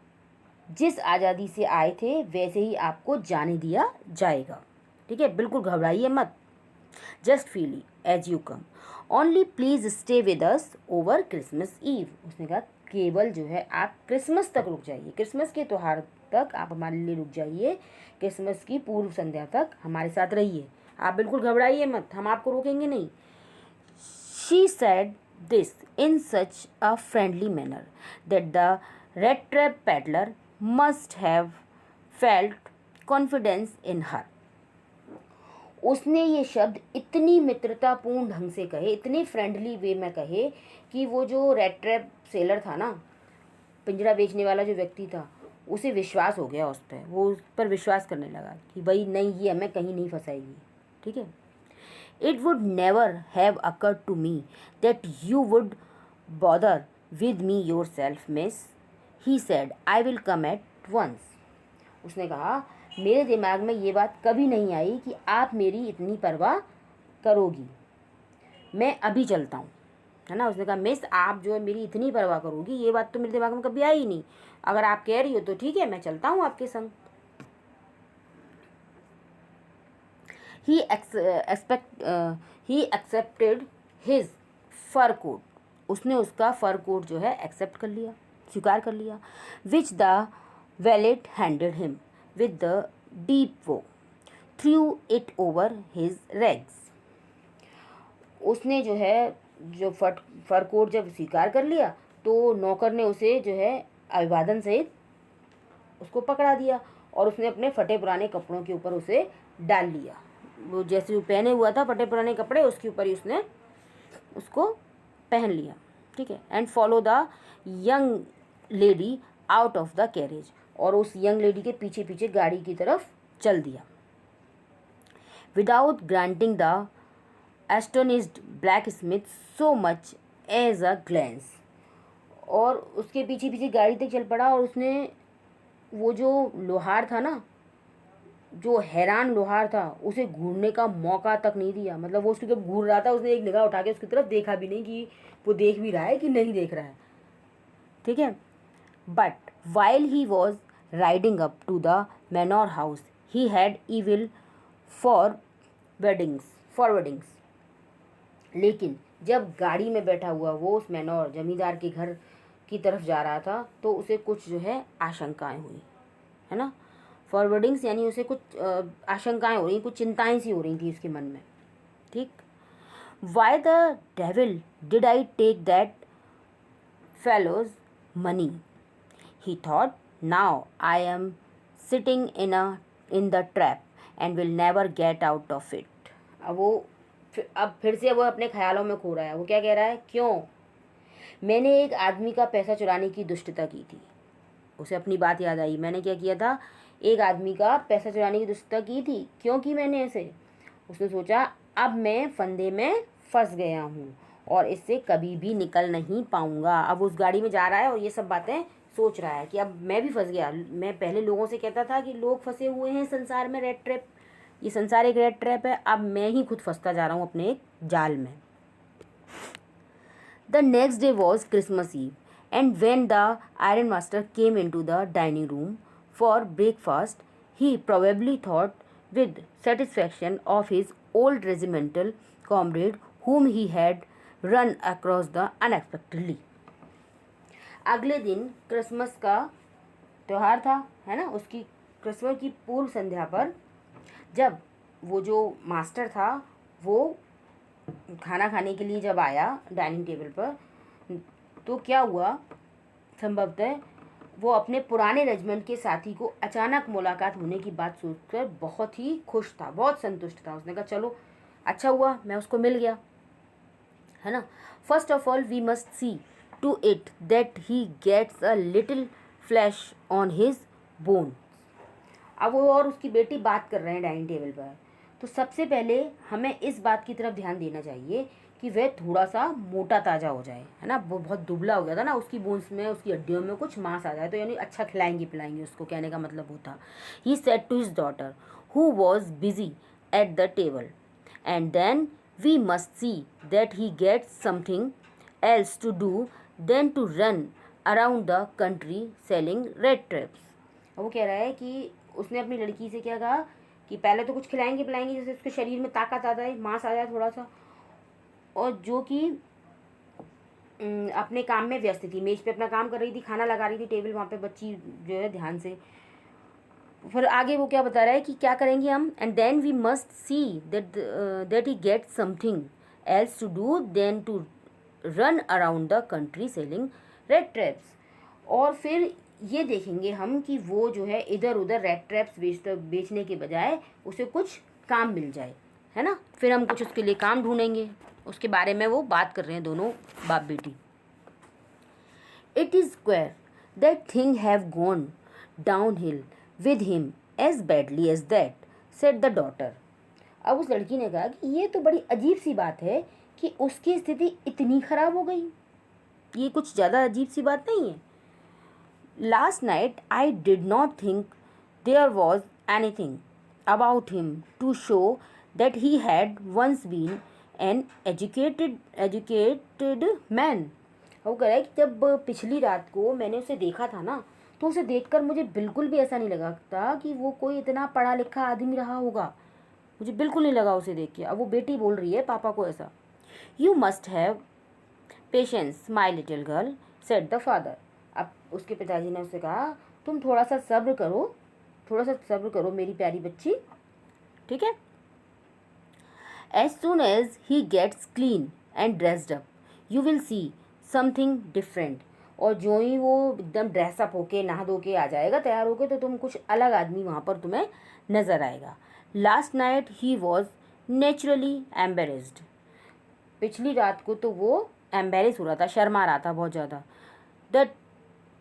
जिस आज़ादी से आए थे वैसे ही आपको जाने दिया जाएगा। ठीक है, बिल्कुल घबराइए मत। Just freely as you come, only please stay with us over Christmas Eve. उसने कहा केवल जो है आप क्रिसमस तक रुक जाइए, क्रिसमस के त्यौहार तक आप हमारे लिए रुक जाइए, क्रिसमस की पूर्व संध्या तक हमारे साथ रहिए। आप बिल्कुल घबराइए मत, हम आपको रोकेंगे नहीं। She said this in such a friendly manner that the red trap peddler must have felt confidence in her. उसने ये शब्द इतनी मित्रतापूर्ण ढंग से कहे, इतने फ्रेंडली वे में कहे कि वो जो रेड ट्रैप सेलर था ना, पिंजरा बेचने वाला जो व्यक्ति था, उसे विश्वास हो गया उस पर। वो उस पर विश्वास करने लगा कि भाई नहीं, ये हमें कहीं नहीं फंसाएगी। ठीक है, It would never have occurred to me that you would bother with me yourself, miss. He said, I will come at once. उसने कहा मेरे दिमाग में ये बात कभी नहीं आई कि आप मेरी इतनी परवाह करोगी, मैं अभी चलता हूँ। है ना, उसने कहा मिस आप जो है मेरी इतनी परवाह करोगी, ये बात तो मेरे दिमाग में कभी आई ही नहीं। अगर आप कह रही हो तो ठीक है, मैं चलता हूँ आपके संग। He accepted his fur coat. उसने उसका फर कोट जो है एक्सेप्ट कर लिया, स्वीकार कर लिया। Which the valet handed him with the deep bow, threw it over his legs. उसने जो है जो फर कोट जब स्वीकार कर लिया तो नौकर ने उसे जो है अभिवादन सहित उसको पकड़ा दिया और उसने अपने फटे पुराने कपड़ों के ऊपर उसे डाल लिया। वो जैसे वो पहने हुआ था फटे पुराने कपड़े, उसके ऊपर ही उसने उसको पहन लिया। ठीक है, and follow the young lady out of the carriage, और उस यंग लेडी के पीछे पीछे गाड़ी की तरफ चल दिया। Without granting the astonished blacksmith so much as a glance, और उसके पीछे पीछे गाड़ी तक चल पड़ा और उसने वो जो लोहार था ना, जो हैरान लोहार था, उसे घूरने का मौका तक नहीं दिया। मतलब वो उसकी जब घूर रहा था उसने एक निगाह उठा के उसकी तरफ देखा भी नहीं कि वो देख भी रहा है कि नहीं देख रहा है। ठीक है, but while he was riding up to the manor house he had evil forebodings. लेकिन जब गाड़ी में बैठा हुआ वो उस मैनोर जमींदार के घर की तरफ जा रहा था तो उसे कुछ जो है आशंकाएं हुई। है ना, फॉरवर्डिंग्स यानी उसे कुछ आशंकाएं हो रही, कुछ चिंताएं सी हो रही थी उसके मन में। ठीक, why the devil did I take that fellow's money, he thought, now I am sitting in the trap and will never get out of it. अब वो अब फिर से वो अपने ख्यालों में खो रहा है। वो क्या कह रहा है, क्यों, मैंने एक आदमी का पैसा चुराने की दुष्टता की थी। उसे अपनी बात याद आई, मैंने क्या किया था, एक आदमी का पैसा चुराने की दुष्टता की थी, क्यों की मैंने ऐसे। उसने सोचा अब मैं फंदे में फंस गया हूँ और इससे कभी भी निकल नहीं पाऊंगा। अब उस गाड़ी में जा रहा है और ये सब बातें सोच रहा है कि अब मैं भी फंस गया। मैं पहले लोगों से कहता था कि लोग फंसे हुए हैं संसार में, रेड ट्रैप, ये संसार एक रेड ट्रैप है, अब मैं ही खुद फंसता जा रहा हूँ अपने एक जाल में। The next day was Christmas Eve, and when the Iron Master came into the dining room for breakfast, he probably thought with satisfaction of his old regimental comrade whom he had run across the unexpectedly. अगले दिन Christmas का त्यौहार था, है ना। उसकी Christmas की पूर्व संध्या पर जब वो जो मास्टर था वो खाना खाने के लिए जब आया डाइनिंग टेबल पर, तो क्या हुआ, संभवतः वो अपने पुराने रेजिमेंट के साथी को अचानक मुलाकात होने की बात सोचकर बहुत ही खुश था, बहुत संतुष्ट था। उसने कहा चलो अच्छा हुआ मैं उसको मिल गया, है ना। First of all we must see to it that he gets a little flesh on his bone. अब वो और उसकी बेटी बात कर रहे हैं डाइनिंग टेबल पर, तो सबसे पहले हमें इस बात की तरफ ध्यान देना चाहिए कि वह थोड़ा सा मोटा ताज़ा हो जाए, है ना। वो बहुत दुबला हो गया था ना, उसकी बोन्स में, उसकी हड्डियों में कुछ मांस आ जाए, तो यानी अच्छा खिलाएंगे पिलाएंगे उसको, कहने का मतलब वो था। He said to his daughter who was busy at the table, and then we must see that he gets something else to do than to run around the country selling red traps. वो कह रहा है कि उसने अपनी लड़की से क्या कहा कि पहले तो कुछ खिलाएंगे पिलाएंगे जिससे उसके शरीर में ताकत आ जाए, मांस आ जाए थोड़ा सा, और जो कि अपने काम में व्यस्त थी, मेज पे अपना काम कर रही थी, खाना लगा रही थी टेबल वहाँ पे, बच्ची जो है ध्यान से। फिर आगे वो क्या बता रहा है कि क्या करेंगे हम, and then we must see that he get something else to do than to run around the country selling red traps. और फिर ये देखेंगे हम कि वो जो है इधर उधर रेड ट्रैप्स बेचने के बजाय उसे कुछ काम मिल जाए, है ना। फिर हम कुछ उसके लिए काम ढूंढेंगे, उसके बारे में वो बात कर रहे हैं दोनों बाप बेटी। It is queer that thing have gone downhill with him as badly as that, said the daughter. अब उस लड़की ने कहा कि ये तो बड़ी अजीब सी बात है कि उसकी स्थिति इतनी खराब हो गई, ये कुछ ज़्यादा अजीब सी बात नहीं है। Last night I did not think there was anything about him to show that he had once been an educated man. वो कह रहा है कि जब पिछली रात को मैंने उसे देखा था ना, तो उसे देखकर मुझे बिल्कुल भी ऐसा नहीं लगा था कि वो कोई इतना पढ़ा लिखा आदमी रहा होगा, मुझे बिल्कुल नहीं लगा उसे देख के। अब वो बेटी बोल रही है पापा को ऐसा। You must have patience my little girl, said the father. अब उसके पिताजी ने उससे कहा तुम थोड़ा सा सब्र करो, थोड़ा सा सब्र करो मेरी प्यारी बच्ची, ठीक है। As soon as he gets clean and dressed up, you will see something different. और जो ही वो एकदम ड्रेसअप होके नहा धो के आ जाएगा तैयार होके, तो तुम कुछ अलग आदमी वहाँ पर तुम्हें नज़र आएगा। Last night he was naturally embarrassed. पिछली रात को तो वो एम्बेरेस हो रहा था, शर्मा रहा था बहुत ज़्यादा। The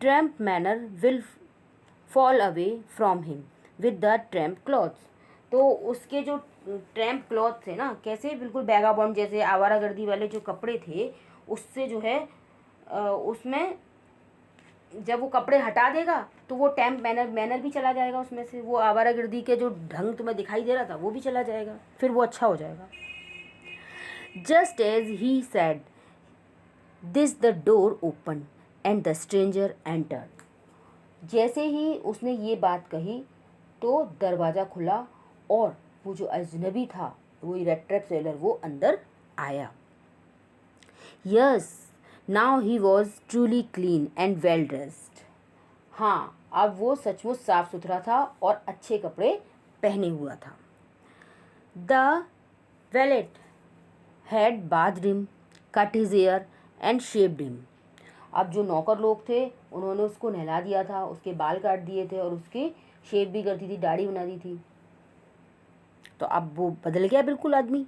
tramp manner will fall away from him with the tramp clothes. तो उसके जो ट्रैम्प क्लॉथ थे ना, कैसे बिल्कुल बैगाबॉन्ड जैसे आवारागर्दी वाले जो कपड़े थे, उससे जो है उसमें जब वो कपड़े हटा देगा तो वो टैम्प मैनर भी चला जाएगा, उसमें से वो आवारागर्दी के जो ढंग तुम्हें दिखाई दे रहा था वो भी चला जाएगा, फिर वो अच्छा हो जाएगा। Just as he said this the door open and the stranger entered. जैसे ही उसने ये बात कही तो दरवाज़ा खुला और वो जो अजनबी था, वो रेड ट्रैप सेलर, वो अंदर आया। Yes now he was truly clean and well dressed. हाँ, अब वो सचमुच साफ सुथरा था और अच्छे कपड़े पहने हुआ था। The wallet had bathed him, cut his hair and shaved him. अब जो नौकर लोग थे उन्होंने उसको नहला दिया था, उसके बाल काट दिए थे और उसकी शेव भी कर दी थी, दाढ़ी बना दी थी। तो अब वो बदल गया बिल्कुल आदमी।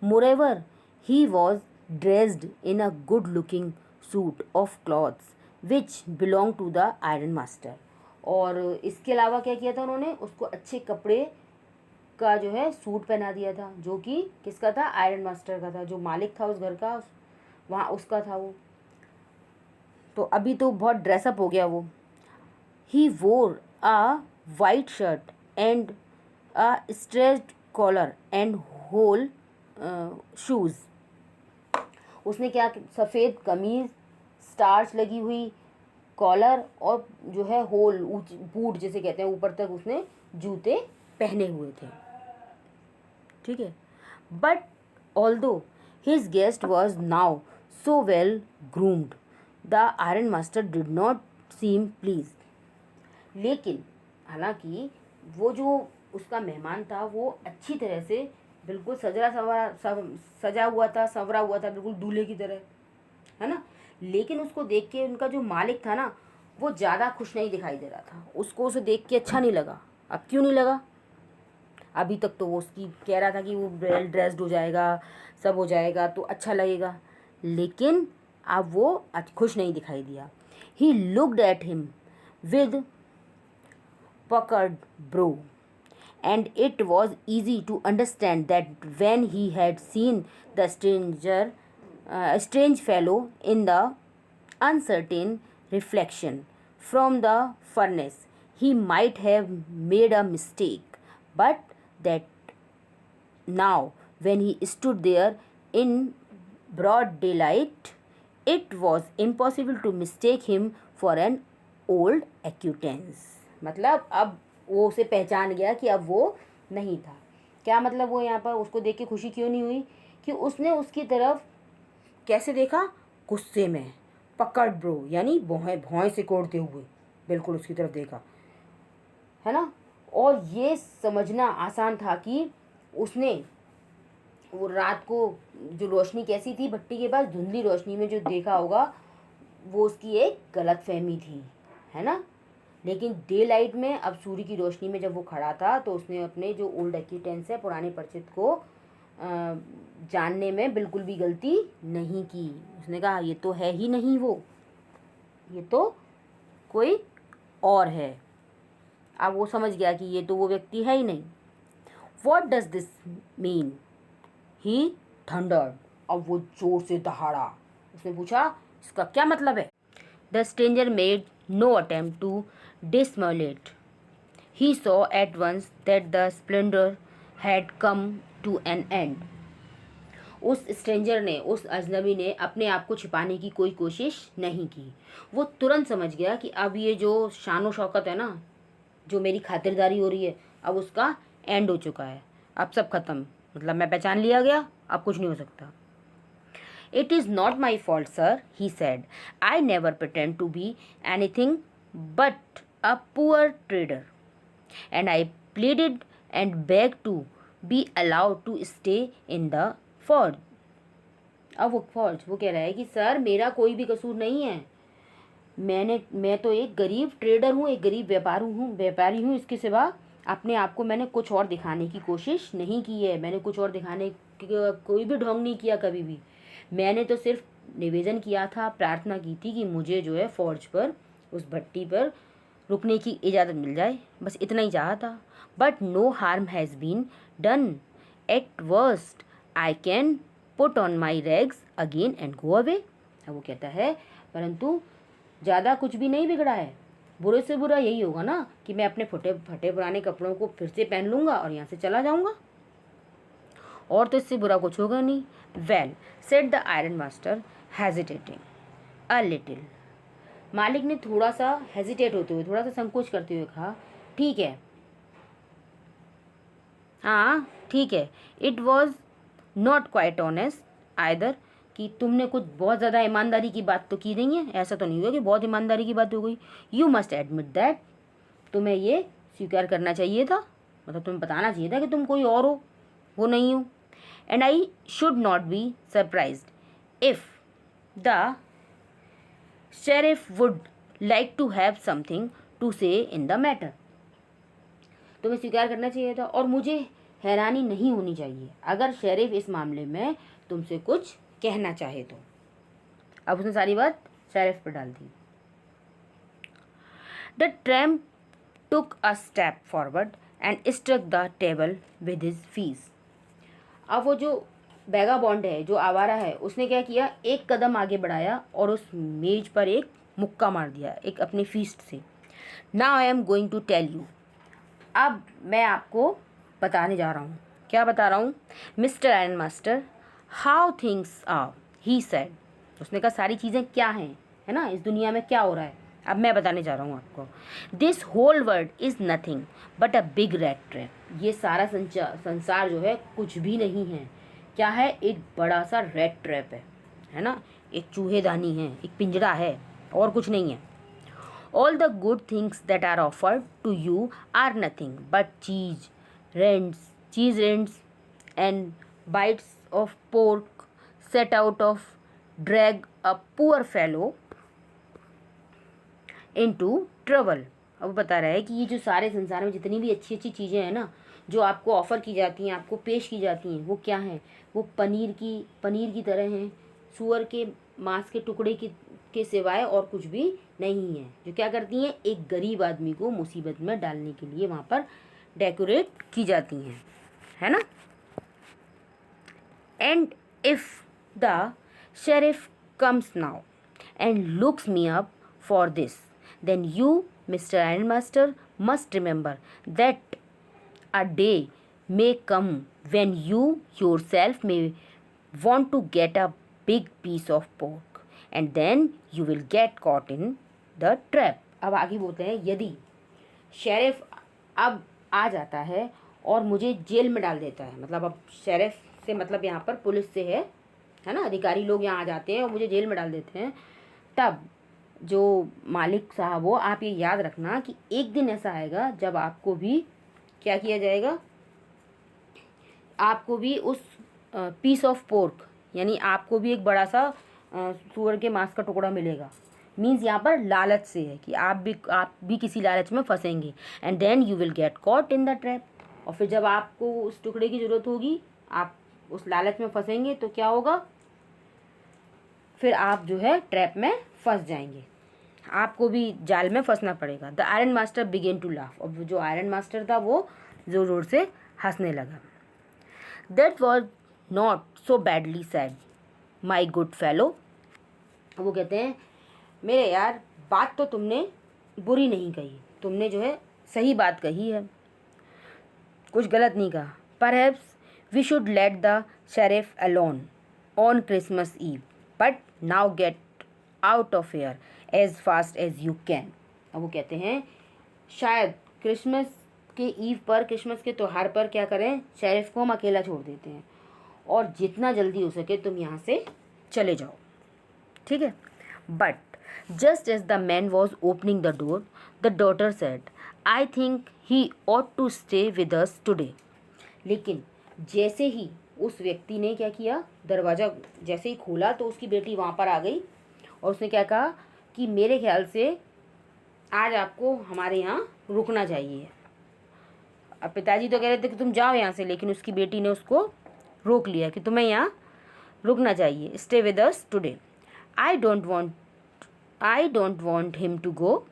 Moreover, he was dressed in a good looking suit of clothes which belonged to the iron master. और इसके अलावा क्या किया था उन्होंने, उसको अच्छे कपड़े का जो है सूट पहना दिया था, जो कि किसका था, आयरन मास्टर का था, जो मालिक था उस घर का, वहाँ उसका था वो। तो अभी तो बहुत ड्रेसअप हो गया वो। He wore a white shirt and a starched collar and whole shoes. उसने क्या, सफ़ेद कमीज़, स्टार्च लगी हुई कॉलर और जो है होल बूट जिसे कहते हैं ऊपर तक उसने जूते पहने हुए थे, ठीक है। But although his guest was now so well groomed the iron master did not seem please. लेकिन हालांकि वो जो उसका मेहमान था वो अच्छी तरह से बिल्कुल सजा हुआ था, संवरा हुआ था, बिल्कुल दूल्हे की तरह, है ना। लेकिन उसको देख के उनका जो मालिक था ना वो ज़्यादा खुश नहीं दिखाई दे रहा था, उसको उसे देख के अच्छा नहीं लगा। अब क्यों नहीं लगा, अभी तक तो वो उसकी कह रहा था कि वो वेल ड्रेस्ड हो जाएगा, सब हो जाएगा तो अच्छा लगेगा, लेकिन अब वो खुश नहीं दिखाई दिया। He looked at him with puckered brow, and it was easy to understand that when he had seen the strange fellow in the uncertain reflection from the furnace, he might have made a mistake, but that now, when he stood there in broad daylight, it was impossible to mistake him for an old acquaintance. मतलब अब वो उसे पहचान गया कि अब वो नहीं था। क्या मतलब, वो यहाँ पर उसको देख के खुशी क्यों नहीं हुई, कि उसने उसकी तरफ कैसे देखा, गुस्से में, पकड़ ब्रो यानी भौहें भौहें से कोड़ते हुए बिल्कुल उसकी तरफ देखा, है ना। और ये समझना आसान था कि उसने वो रात को जो रोशनी कैसी थी भट्टी के पास, धुंधली रोशनी में जो देखा होगा वो उसकी एक गलत फहमी थी, है ना। लेकिन डे लाइट में, अब सूर्य की रोशनी में जब वो खड़ा था तो उसने अपने जो ओल्ड एक्विटेंस है, पुराने परिचित को जानने में बिल्कुल भी गलती नहीं की। उसने कहा ये तो है ही नहीं वो, ये तो कोई और है। अब वो समझ गया कि ये तो वो व्यक्ति है ही नहीं। What does this mean, he thundered. अब वो जोर से दहाड़ा, उसने पूछा इसका क्या मतलब है। The stranger made no attempt to dissimulate. He saw at once that the splendor had come to an end. उस स्ट्रेंजर ने, उस अजनबी ने अपने आप को छिपाने की कोई कोशिश नहीं की। वो तुरंत समझ गया कि अब ये जो शान व शौकत है ना, जो मेरी खातिरदारी हो रही है, अब उसका एंड हो चुका है, अब सब खत्म, मतलब मैं पहचान लिया गया, अब कुछ नहीं हो सकता। It is not my fault, sir, he said. I never pretend to be anything but a poor trader. And I pleaded and begged to be allowed to stay in the forge. अब वो कह रहा है कि sir मेरा कोई भी कसूर नहीं है, मैं तो एक गरीब ट्रेडर हूँ, एक गरीब व्यापारी हूँ, इसके सिवा अपने आप को मैंने कुछ और दिखाने की कोशिश नहीं की है, मैंने कुछ और दिखाने का कोई भी ढोंग नहीं किया कभी भी। मैंने तो सिर्फ निवेदन किया था, प्रार्थना की थी कि मुझे जो है फॉर्ज पर, उस भट्टी पर रुकने की इजाज़त मिल जाए, बस इतना ही चाहा था। But no harm has been done, at worst I can put on my rags again and go away. अब वो कहता है परंतु ज़्यादा कुछ भी नहीं बिगड़ा है, बुरे से बुरा यही होगा ना कि मैं अपने फटे पुराने कपड़ों को फिर से पहन लूँगा और यहाँ से चला जाऊँगा, और तो इससे बुरा कुछ होगा नहीं। Well said the iron master hesitating a little. मालिक ने थोड़ा सा हेजिटेट होते हुए, थोड़ा सा संकोच करते हुए कहा, ठीक है, हाँ ठीक है। It was not quite honest either, कि तुमने कुछ बहुत ज़्यादा ईमानदारी की बात तो की नहीं है, ऐसा तो नहीं हुआ कि बहुत ईमानदारी की बात हो गई। यू मस्ट एडमिट दैट, तुम्हें ये स्वीकार करना चाहिए था, मतलब तुम्हें बताना चाहिए था कि तुम कोई और हो, वो नहीं हो। And I should not be surprised if the sheriff would like to have something to say in the matter. तुम्हें स्वीकार करना चाहिए था, और मुझे हैरानी नहीं होनी चाहिए अगर शेरिफ इस मामले में तुमसे कुछ कहना चाहे तो। अब उसने सारी बात शेरिफ पर डाल दी। The tramp took a step forward and struck the table with his fist. अब वो जो वैगाबॉन्ड है, जो आवारा है, उसने क्या किया, एक कदम आगे बढ़ाया और उस मेज पर एक मुक्का मार दिया, एक अपनी फीस्ट से। Now I am going to tell you, अब मैं आपको बताने जा रहा हूँ। क्या बता रहा हूँ? Mister iron master, how things are, he said. उसने कहा सारी चीज़ें क्या हैं, है ना, इस दुनिया में क्या हो रहा है, अब मैं बताने जा रहा हूँ आपको। This whole world is nothing but a big rat trap. ये सारा संसार जो है कुछ भी नहीं है, क्या है, एक बड़ा सा रैट ट्रैप है ना, एक चूहेदानी है, एक पिंजरा है, और कुछ नहीं है। All the good things that are offered to you are nothing but cheese rents and bites of pork set out of drag a poor fellow into trouble। अब बता रहा है कि ये जो सारे संसार में जितनी भी अच्छी अच्छी चीज़ें हैं ना, जो आपको ऑफ़र की जाती हैं, आपको पेश की जाती हैं, वो क्या हैं? वो पनीर की तरह हैं, सूअर के मांस के टुकड़े के सिवाय और कुछ भी नहीं है, जो क्या करती हैं, एक गरीब आदमी को मुसीबत में डालने के लिए वहाँ पर डेकोरेट की जाती हैं, है ना। And if the sheriff comes now and looks me up for this, then you, Mr. Ironmaster, must remember that a day may come when you yourself may want to get a big piece of pork and then you will get caught in the trap। अब आगे बोलते हैं, यदि sheriff अब आ जाता है और मुझे जेल में डाल देता है, मतलब अब शेरिफ से मतलब यहाँ पर पुलिस से है ना, अधिकारी लोग यहाँ आ जाते हैं और मुझे जेल में डाल देते हैं, तब जो मालिक साहब हो, आप ये याद रखना कि एक दिन ऐसा आएगा जब आपको भी क्या किया जाएगा, आपको भी उस पीस ऑफ पोर्क, यानी आपको भी एक बड़ा सा सूअर के मांस का टुकड़ा मिलेगा। मीन्स यहाँ पर लालच से है कि आप भी किसी लालच में फंसेंगे। And then you will get caught in the trap. और फिर जब आपको उस टुकड़े की ज़रूरत होगी, आप उस लालच में फंसेंगे तो क्या होगा, फिर आप जो है ट्रैप में फंस जाएंगे, आपको भी जाल में फंसना पड़ेगा। The iron master began to laugh. और जो आयरन मास्टर था वो ज़ोर ज़ोर से हंसने लगा। That was not so badly sad my good fellow. वो कहते हैं, मेरे यार, बात तो तुमने बुरी नहीं कही, तुमने जो है सही बात कही है, कुछ गलत नहीं कहा। Perhaps we should let the sheriff alone on Christmas eve, but now get out of here as fast as you can. अब वो कहते हैं, शायद क्रिसमस के ईव पर, क्रिसमस के त्यौहार पर क्या करें, शेरिफ को हम अकेला छोड़ देते हैं और जितना जल्दी हो सके तुम यहाँ से चले जाओ, ठीक है। But just as the man was opening the door, the daughter said, I think he ought to stay with us today. लेकिन जैसे ही उस व्यक्ति ने क्या किया, दरवाज़ा जैसे ही खोला तो उसकी बेटी वहाँ पर आ गई और उसने क्या कहा कि मेरे ख्याल से आज आपको हमारे यहाँ रुकना चाहिए। अब पिताजी तो कह रहे थे कि तुम जाओ यहाँ से, लेकिन उसकी बेटी ने उसको रोक लिया कि तुम्हें यहाँ रुकना चाहिए, stay with us today. I don't want him to go.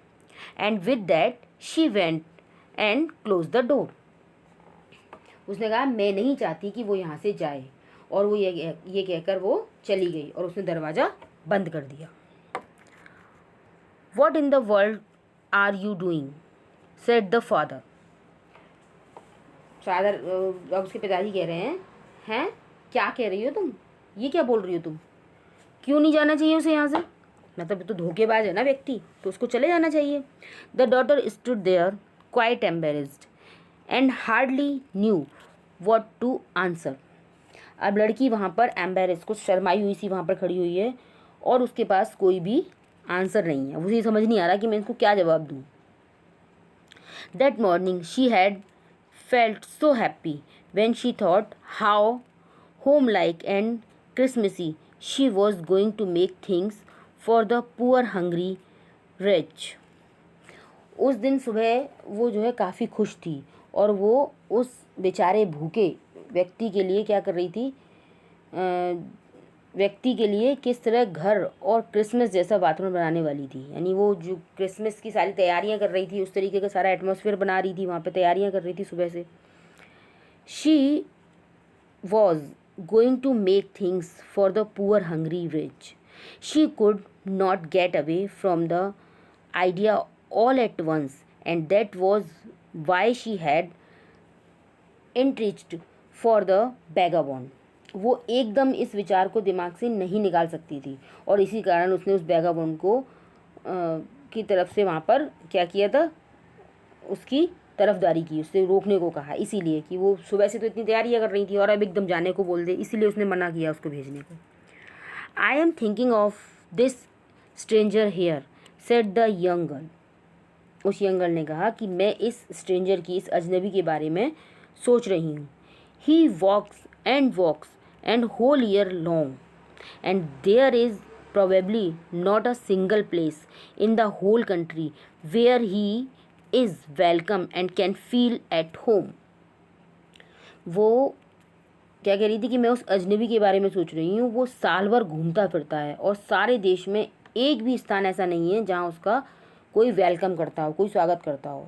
And with that she went and close the door. उसने कहा मैं नहीं चाहती कि वो यहाँ से जाए, और वो ये कहकर वो चली गई और उसने दरवाज़ा बंद कर दिया। What in the world are you doing? said the father। अब उसके पिताजी कह रहे हैं क्या कह रही हो तुम, ये क्या बोल रही हो तुम, क्यों नहीं जाना चाहिए उसे यहाँ से, मतलब तो धोखेबाज है ना व्यक्ति, तो उसको चले जाना चाहिए। The daughter stood there quite embarrassed and hardly knew what to answer. अब लड़की वहाँ पर एम्बेरेस, कुछ शर्माई हुई सी वहाँ पर खड़ी हुई है और उसके पास कोई भी आंसर नहीं है, उसे समझ नहीं आ रहा कि मैं इसको क्या जवाब दूँ। That morning she had felt so happy when she thought how home like and Christmassy she was going to make things for the poor hungry rich. उस दिन सुबह वो जो है काफ़ी खुश थी और वो उस बेचारे भूखे व्यक्ति के लिए क्या कर रही थी, व्यक्ति के लिए किस तरह घर और क्रिसमस जैसा वातावरण बनाने वाली थी। यानी वो जो क्रिसमस की सारी तैयारियां कर रही थी, उस तरीके का सारा एटमॉस्फेयर बना रही थी, वहाँ पे तैयारियां कर रही थी सुबह से। She was going to make things for the poor hungry rich. She could not get away from the idea all at once, and that was why she had entrenched for the vagabond. वो एकदम इस विचार को दिमाग से नहीं निकाल सकती थी और इसी कारण उसने उस वैगाबॉन्ड को की तरफ से वहाँ पर क्या किया था, उसकी तरफदारी की, उससे रोकने को कहा, इसीलिए कि वो सुबह से तो इतनी तैयारियाँ कर रही थी और अब एकदम जाने को बोल दे, इसीलिए उसने मना किया उसको भेजने को। I am thinking of this stranger here said the young girl. उस यंग गर्ल ने कहा कि मैं इस स्ट्रेंजर की, इस अजनबी के बारे में सोच रही हूँ। He walks and whole year long and there is probably not a single place in the whole country where he is welcome and can feel at home. वो क्या कह रही थी कि मैं उस अजनबी के बारे में सोच रही हूँ, वो साल भर घूमता फिरता है और सारे देश में एक भी स्थान ऐसा नहीं है जहाँ उसका कोई वेलकम करता हो, कोई स्वागत करता हो,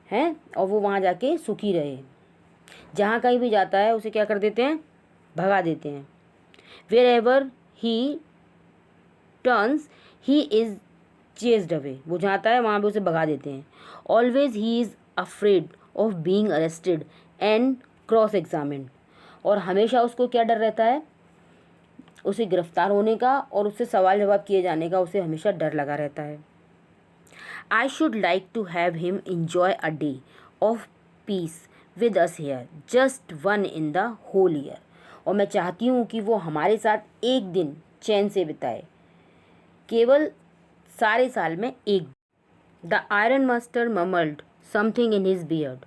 हैं, और वो वहाँ जाके सुखी रहे। जहाँ कहीं भी जाता है उसे क्या कर देते हैं, भगा देते हैं। Wherever he turns he is chased away. वो जाता है वहाँ पे उसे भगा देते हैं। Always he is afraid of being arrested and cross examined. और हमेशा उसको क्या डर रहता है, उसे गिरफ्तार होने का और उससे सवाल जवाब किए जाने का उसे हमेशा डर लगा रहता है। I should like to have him enjoy a day of peace with us here, just one in the whole year. और मैं चाहती हूँ कि वो हमारे साथ एक दिन चैन से बिताए, केवल सारे साल में एक। The iron master mumbled something in his beard.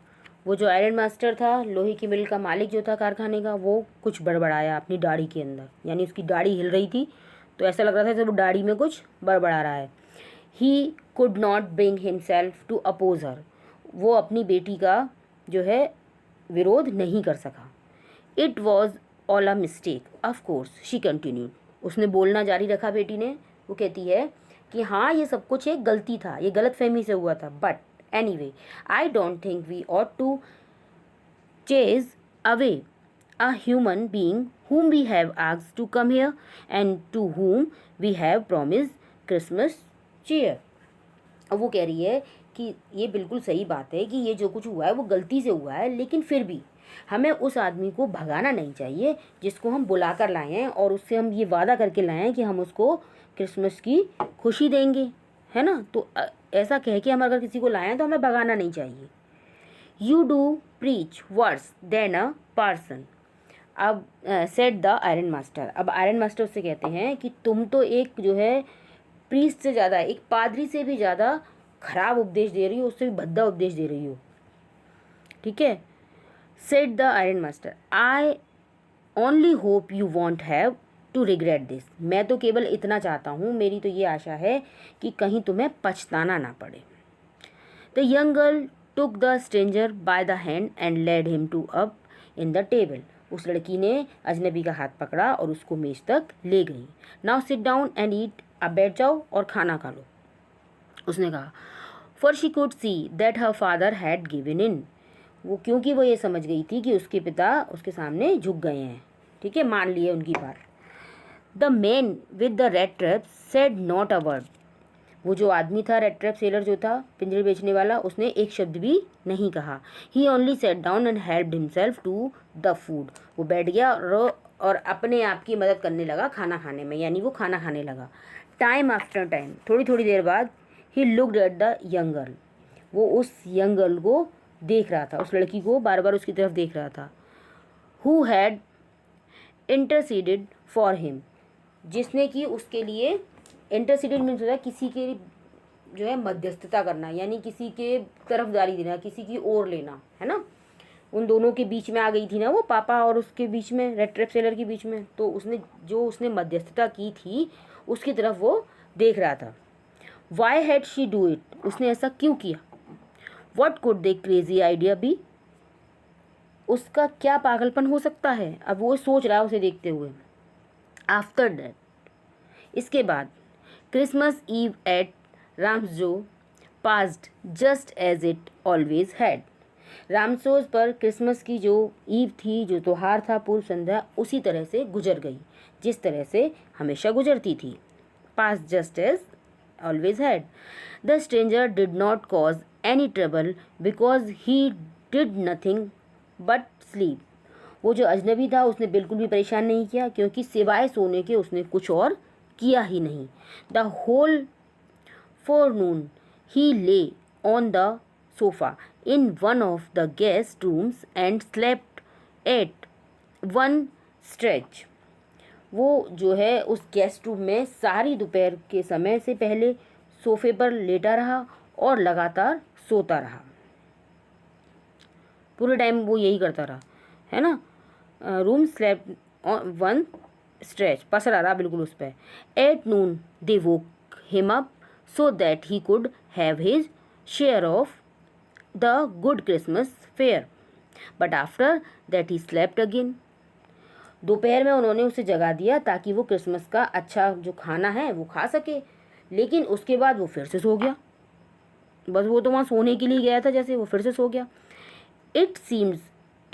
वो जो आयरन मास्टर था, लोहे की मिल का मालिक जो था कारखाने का, वो कुछ बड़बड़ाया अपनी दाढ़ी के अंदर। यानी उसकी दाढ़ी हिल रही थी तो ऐसा लग रहा था जैसे वो दाढ़ी में कुछ बड़बड़ा रहा है। He could not bring himself to oppose her. वो अपनी बेटी का जो है विरोध नहीं कर सका। It was all a mistake of course she continued. उसने बोलना जारी रखा बेटी ने। वो कहती है कि हाँ, ये सब कुछ एक गलती था, ये गलत फहमी से हुआ था, but anyway, I don't think we ought to chase away a human being whom we have asked to come here and to whom we have promised Christmas cheer. अब वो कह रही है कि ये बिल्कुल सही बात है कि ये जो कुछ हुआ है वो गलती से हुआ है, लेकिन फिर भी हमें उस आदमी को भगाना नहीं चाहिए जिसको हम बुला कर लाए हैं और उससे हम ये वादा करके लाए हैं कि हम उसको क्रिसमस की खुशी देंगे, है ना। तो ऐसा कह के हम अगर किसी को लाएं तो हमें भगाना नहीं चाहिए। You do preach worse than a person. अब सेड द आयरन मास्टर। अब आयरन मास्टर उससे कहते हैं कि तुम तो एक जो है प्रीस्ट से ज़्यादा, एक पादरी से भी ज़्यादा खराब उपदेश दे रही हो, उससे भी भद्दा उपदेश दे रही हो, ठीक है। Said the iron master, I only hope you won't have to regret this. मैं तो केवल इतना चाहता हूँ, मेरी तो ये आशा है कि कहीं तुम्हें पछताना ना पड़े। The young girl took the stranger by the hand and led him to up in the table. उस लड़की ने अजनबी का हाथ पकड़ा और उसको मेज तक ले गई। Now sit down and eat. अब बैठ जाओ और खाना खा लो, उसने कहा। For she could see that her father had given in. वो क्योंकि वो ये समझ गई थी कि उसके पिता उसके सामने झुक गए हैं, ठीक है, मान लिए उनकी बात। The man with the red trap said not a word. वो जो आदमी था, रेड ट्रैप सेलर जो था, पिंजरे बेचने वाला, उसने एक शब्द भी नहीं कहा। He only sat down and helped himself to the food. वो बैठ गया और अपने आप की मदद करने लगा खाना खाने में, यानी वो खाना खाने लगा। टाइम आफ्टर टाइम, थोड़ी थोड़ी देर बाद, he looked at the young girl. वो उस यंग गर्ल को देख रहा था, उस लड़की को बार बार उसकी तरफ देख रहा था। Who had interceded for him. जिसने कि उसके लिए, इंटरसीडेड मीन्स होता है किसी के जो है मध्यस्थता करना, यानी किसी के तरफदारी देना, किसी की ओर लेना, है ना। उन दोनों के बीच में आ गई थी ना वो, पापा और उसके बीच में, रेड ट्रैप सेलर के बीच में। तो उसने मध्यस्थता की थी, उसकी तरफ वो देख रहा था। Why had she do it. उसने ऐसा क्यों किया। What could they crazy idea be. उसका क्या पागलपन हो सकता है, अब वो सोच रहा है उसे देखते हुए। आफ्टर दैट, इसके बाद, Christmas Eve at Ramsjo passed just as it always had. Ramsjo पर क्रिसमस की जो ईव थी, जो त्यौहार था, पूर्व संध्या उसी तरह से गुजर गई जिस तरह से हमेशा गुजरती थी। Pass just as always had. The stranger did not cause any trouble because he did nothing but sleep. वो जो अजनबी था उसने बिल्कुल भी परेशान नहीं किया, क्योंकि सिवाय सोने के उसने कुछ और किया ही नहीं। The whole forenoon he lay on the sofa in one of the guest rooms and slept at one stretch. वो जो है उस गेस्ट रूम में सारी दोपहर के समय से पहले सोफे पर लेटा रहा और लगातार सोता रहा। पूरे टाइम वो यही करता रहा, है ना। रूम स्लेप्ट वन स्ट्रेच, पसरा रहा बिल्कुल उस पर। At noon they woke him up so that he could have his share of the good Christmas fare. But after that he slept again. दोपहर में उन्होंने उसे जगा दिया ताकि वो क्रिसमस का अच्छा जो खाना है वो खा सके, लेकिन उसके बाद वो फिर से सो गया। बस वो तो वहाँ सोने के लिए गया था, जैसे वो फिर से सो गया। It seems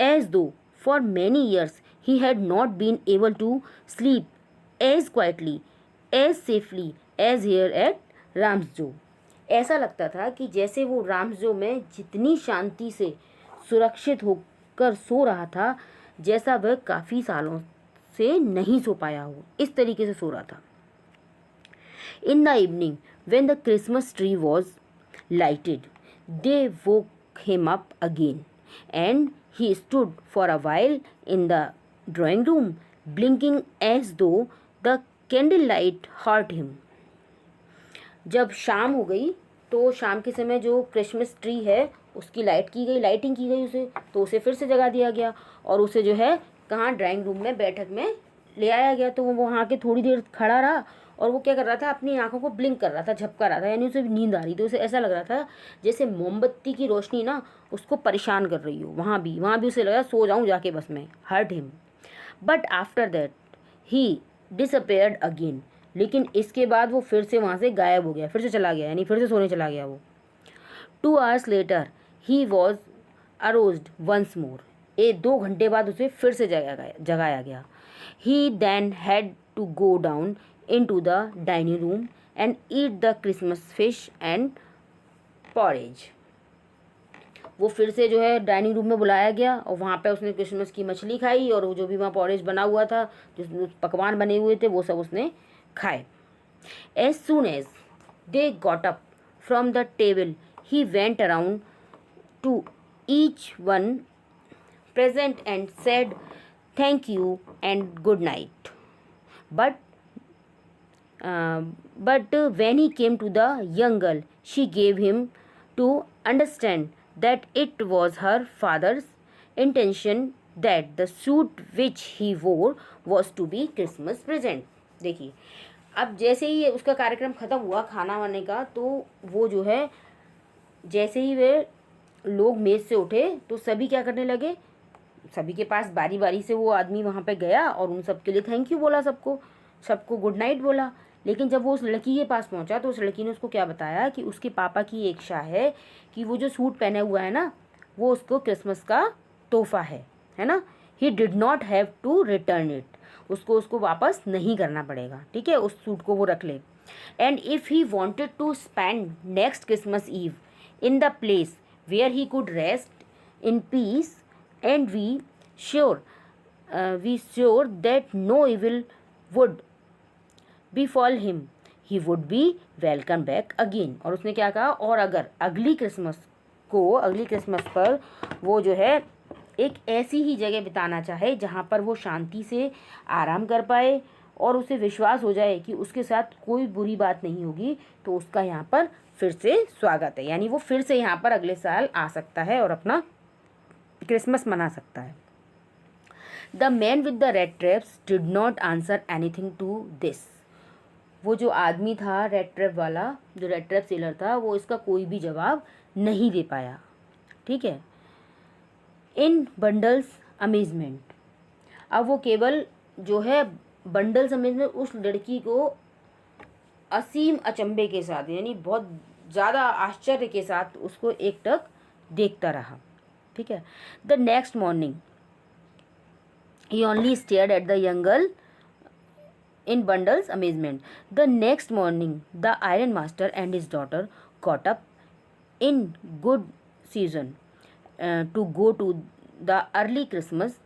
as though for many years he had not been able to sleep as quietly, as safely as here at राम्सजो। ऐसा लगता था कि जैसे वो राम्सजो में जितनी शांति से सुरक्षित होकर सो रहा था, जैसा वह काफ़ी सालों से नहीं सो पाया हो, इस तरीके से सो रहा था। In the evening when the Christmas tree was lighted they woke him up again and he stood for a while in the drawing room blinking as though the candle light hurt him. जब शाम हो गई तो शाम के समय जो Christmas tree है उसकी लाइटिंग की गई उसे, तो उसे फिर से जगा दिया गया और उसे जो है कहाँ, ड्राइंग रूम में बैठक में ले आया गया। तो वो वहाँ के थोड़ी देर खड़ा रहा और वो क्या कर रहा था, अपनी आंखों को ब्लिंक कर रहा था, झपका रहा था, यानी उसे नींद आ रही थी। उसे ऐसा लग रहा था जैसे मोमबत्ती की रोशनी ना उसको परेशान कर रही हो। वहाँ भी उसे लगा सो जाऊँ जाके बस मैं। Hurt him. But after that he disappeared again. लेकिन इसके बाद वो फिर से वहाँ से गायब हो गया, फिर से चला गया, यानी फिर से सोने चला गया वो। 2 hours later he was aroused once more. 2 घंटे बाद उसे फिर से जगाया गया। He then had to go down in to the dining room and eat the Christmas fish and porridge. वो फिर से जो है डाइनिंग रूम में बुलाया गया और वहाँ पे उसने क्रिसमस की मछली खाई और वो जो भी वहाँ पॉरेज बना हुआ था, जो पकवान बने हुए थे, वो सब उसने खाए। As soon as they got up from the table, he went around to each one present and said thank you and good night. But when he came to the young girl, she gave him to understand that it was her father's intention that the suit which he wore was to be Christmas present. देखिए, अब जैसे ही उसका कार्यक्रम ख़त्म हुआ खाना वाने का, तो वो जो है जैसे ही वे लोग मेज़ से उठे तो सभी क्या करने लगे, सभी के पास बारी बारी से वो आदमी वहाँ पे गया और उन सब के लिए थैंक यू बोला, सबको गुड नाइट बोला। लेकिन जब वो उस लड़की के पास पहुँचा तो उस लड़की ने उसको क्या बताया कि उसके पापा की एक इच्छा है कि वो जो सूट पहने हुआ है ना, वो उसको क्रिसमस का तोहफा है ना। He did not have to return it. उसको वापस नहीं करना पड़ेगा, ठीक है, उस सूट को वो रख ले। And if he wanted to spend next Christmas eve in the place where he could rest in peace and we sure that no evil would befall him, he would be welcome back again। और उसने क्या कहा, और अगर अगली Christmas पर वो जो है एक ऐसी ही जगह बिताना चाहे जहाँ पर वो शांति से आराम कर पाए और उसे विश्वास हो जाए कि उसके साथ कोई बुरी बात नहीं होगी, तो उसका यहाँ पर फिर से स्वागत है, यानी वो फिर से यहाँ पर अगले साल आ सकता है और अपना क्रिसमस मना सकता है। The man with the red traps did not answer anything to this. वो जो आदमी था रेड ट्रैप वाला, जो रेड ट्रैप सेलर था, वो इसका कोई भी जवाब नहीं दे पाया, ठीक है। इन बंडल्स अमेजमेंट। अब वो केवल जो है बंडल्स अमेजमेंट उस लड़की को असीम अचंभे के साथ, यानी बहुत ज़्यादा आश्चर्य के साथ उसको एकटक देखता रहा। ठीक है। The next morning he only stared at the young girl in bundles amazement. The next morning the iron master and his daughter got up in good season to go to the early Christmas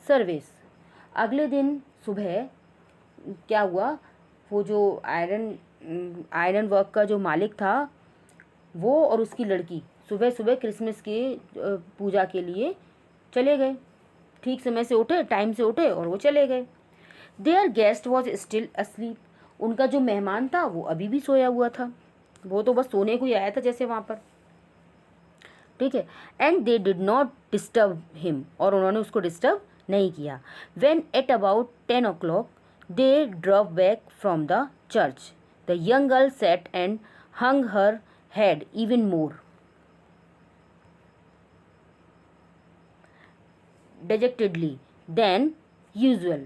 service. अगले दिन सुबह क्या हुआ, वो जो iron work का जो मालिक था वो और उसकी लड़की सुबह सुबह क्रिसमस की पूजा के लिए चले गए। ठीक समय से उठे, टाइम से उठे और वो चले गए। There guest was still asleep. उनका जो मेहमान था वो अभी भी सोया हुआ था, वो तो बस सोने को ही आया था जैसे वहाँ पर। ठीक है। And they did not disturb him, और उन्होंने उसको डिस्टर्ब नहीं किया। When at about 10 o'clock they drop back from the church. The young girl sat and hung her head even more dejectedly than usual.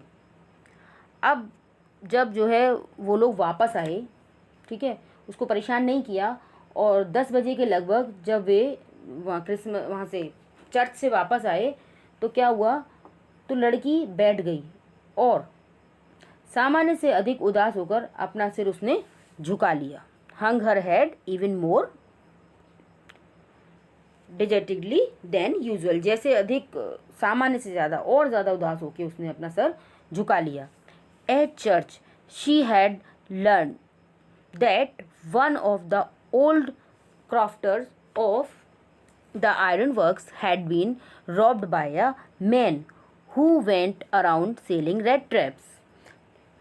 अब जब जो है वो लोग वापस आए, ठीक है, उसको परेशान नहीं किया, और 10 बजे के लगभग जब वे वहाँ से चर्च से वापस आए तो क्या हुआ, तो लड़की बैठ गई और सामान्य से अधिक उदास होकर अपना सिर उसने झुका लिया। Hung her head even more dejectedly than usual, जैसे अधिक सामान्य से ज़्यादा और ज़्यादा उदास होकर उसने अपना सर झुका लिया। At church she had learn that one of the old crafters of the iron works had been robbed by a man who went around selling red traps.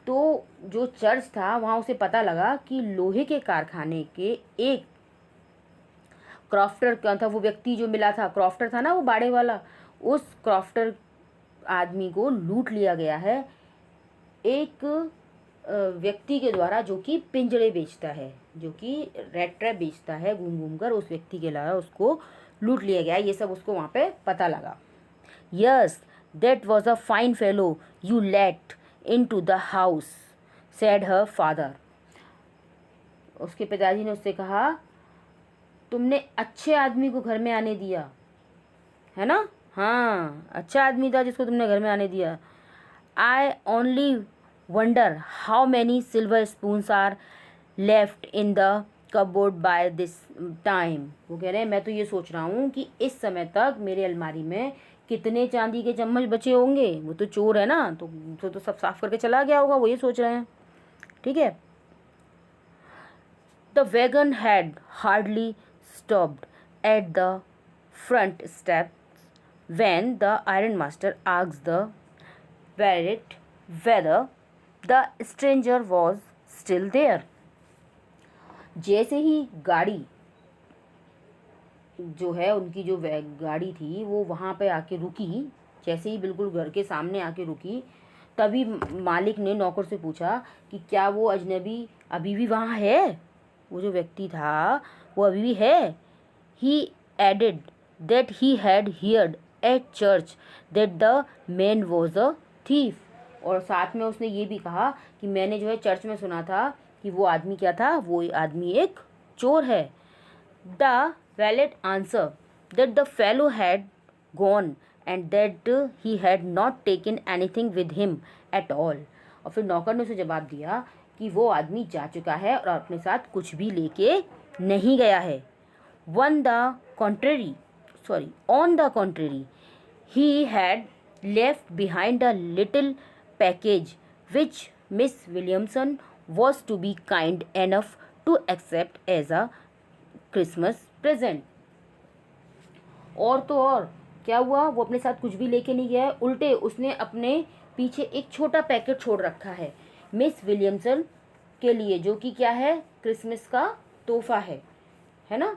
तो जो चर्च था वहाँ उसे पता लगा कि लोहे के कारखाने के एक क्राफ्टर क्या था, वो व्यक्ति जो मिला था, क्राफ्टर था ना वो बाड़े वाला, उस क्राफ्टर आदमी को लूट लिया गया है एक व्यक्ति के द्वारा जो कि पिंजड़े बेचता है, जो कि रेड ट्रैप बेचता है घूम घूम कर, उस व्यक्ति के द्वारा उसको लूट लिया गया। ये सब उसको वहाँ पे पता लगा। Yes that was a fine fellow you let in to the house said her father. उसके पिताजी ने उससे कहा, तुमने अच्छे आदमी को घर में आने दिया है ना, हाँ अच्छा आदमी था जिसको तुमने घर में आने दिया। I only wonder how many silver spoons are left in the cupboard by this time. वो कह रहे हैं मैं तो ये सोच रहा हूँ कि इस समय तक मेरे अलमारी में कितने चांदी के चम्मच बचे होंगे। वो तो चोर है ना, तो सब साफ करके चला गया होगा, वो ये सोच रहे हैं। ठीक है। The wagon had hardly stopped at the front steps when the iron master asked the valet whether the stranger was still there. जैसे ही गाड़ी जो है उनकी जो गाड़ी थी वो वहाँ पे आके रुकी, जैसे ही बिल्कुल घर के सामने आके रुकी, तभी मालिक ने नौकर से पूछा कि क्या वो अजनबी अभी भी वहाँ है, वो जो व्यक्ति था वो अभी भी है। He added that he had heard at church that the man was a thief. और साथ में उसने ये भी कहा कि मैंने जो है चर्च में सुना था कि वो आदमी क्या था, वो आदमी एक चोर है। The valet answered that the fellow had gone and that he had not taken anything with him at all. और फिर नौकर ने उसे जवाब दिया कि वो आदमी जा चुका है और अपने साथ कुछ भी लेके नहीं गया है। On the contrary, he had left behind a little package which Miss Williamson was to be kind enough to accept as a Christmas present. और तो और क्या हुआ, वो अपने साथ कुछ भी लेके नहीं गया है, उल्टे उसने अपने पीछे एक छोटा पैकेट छोड़ रखा है मिस विलियमसन के लिए, जो कि क्या है, क्रिसमस का तोहफा है ना,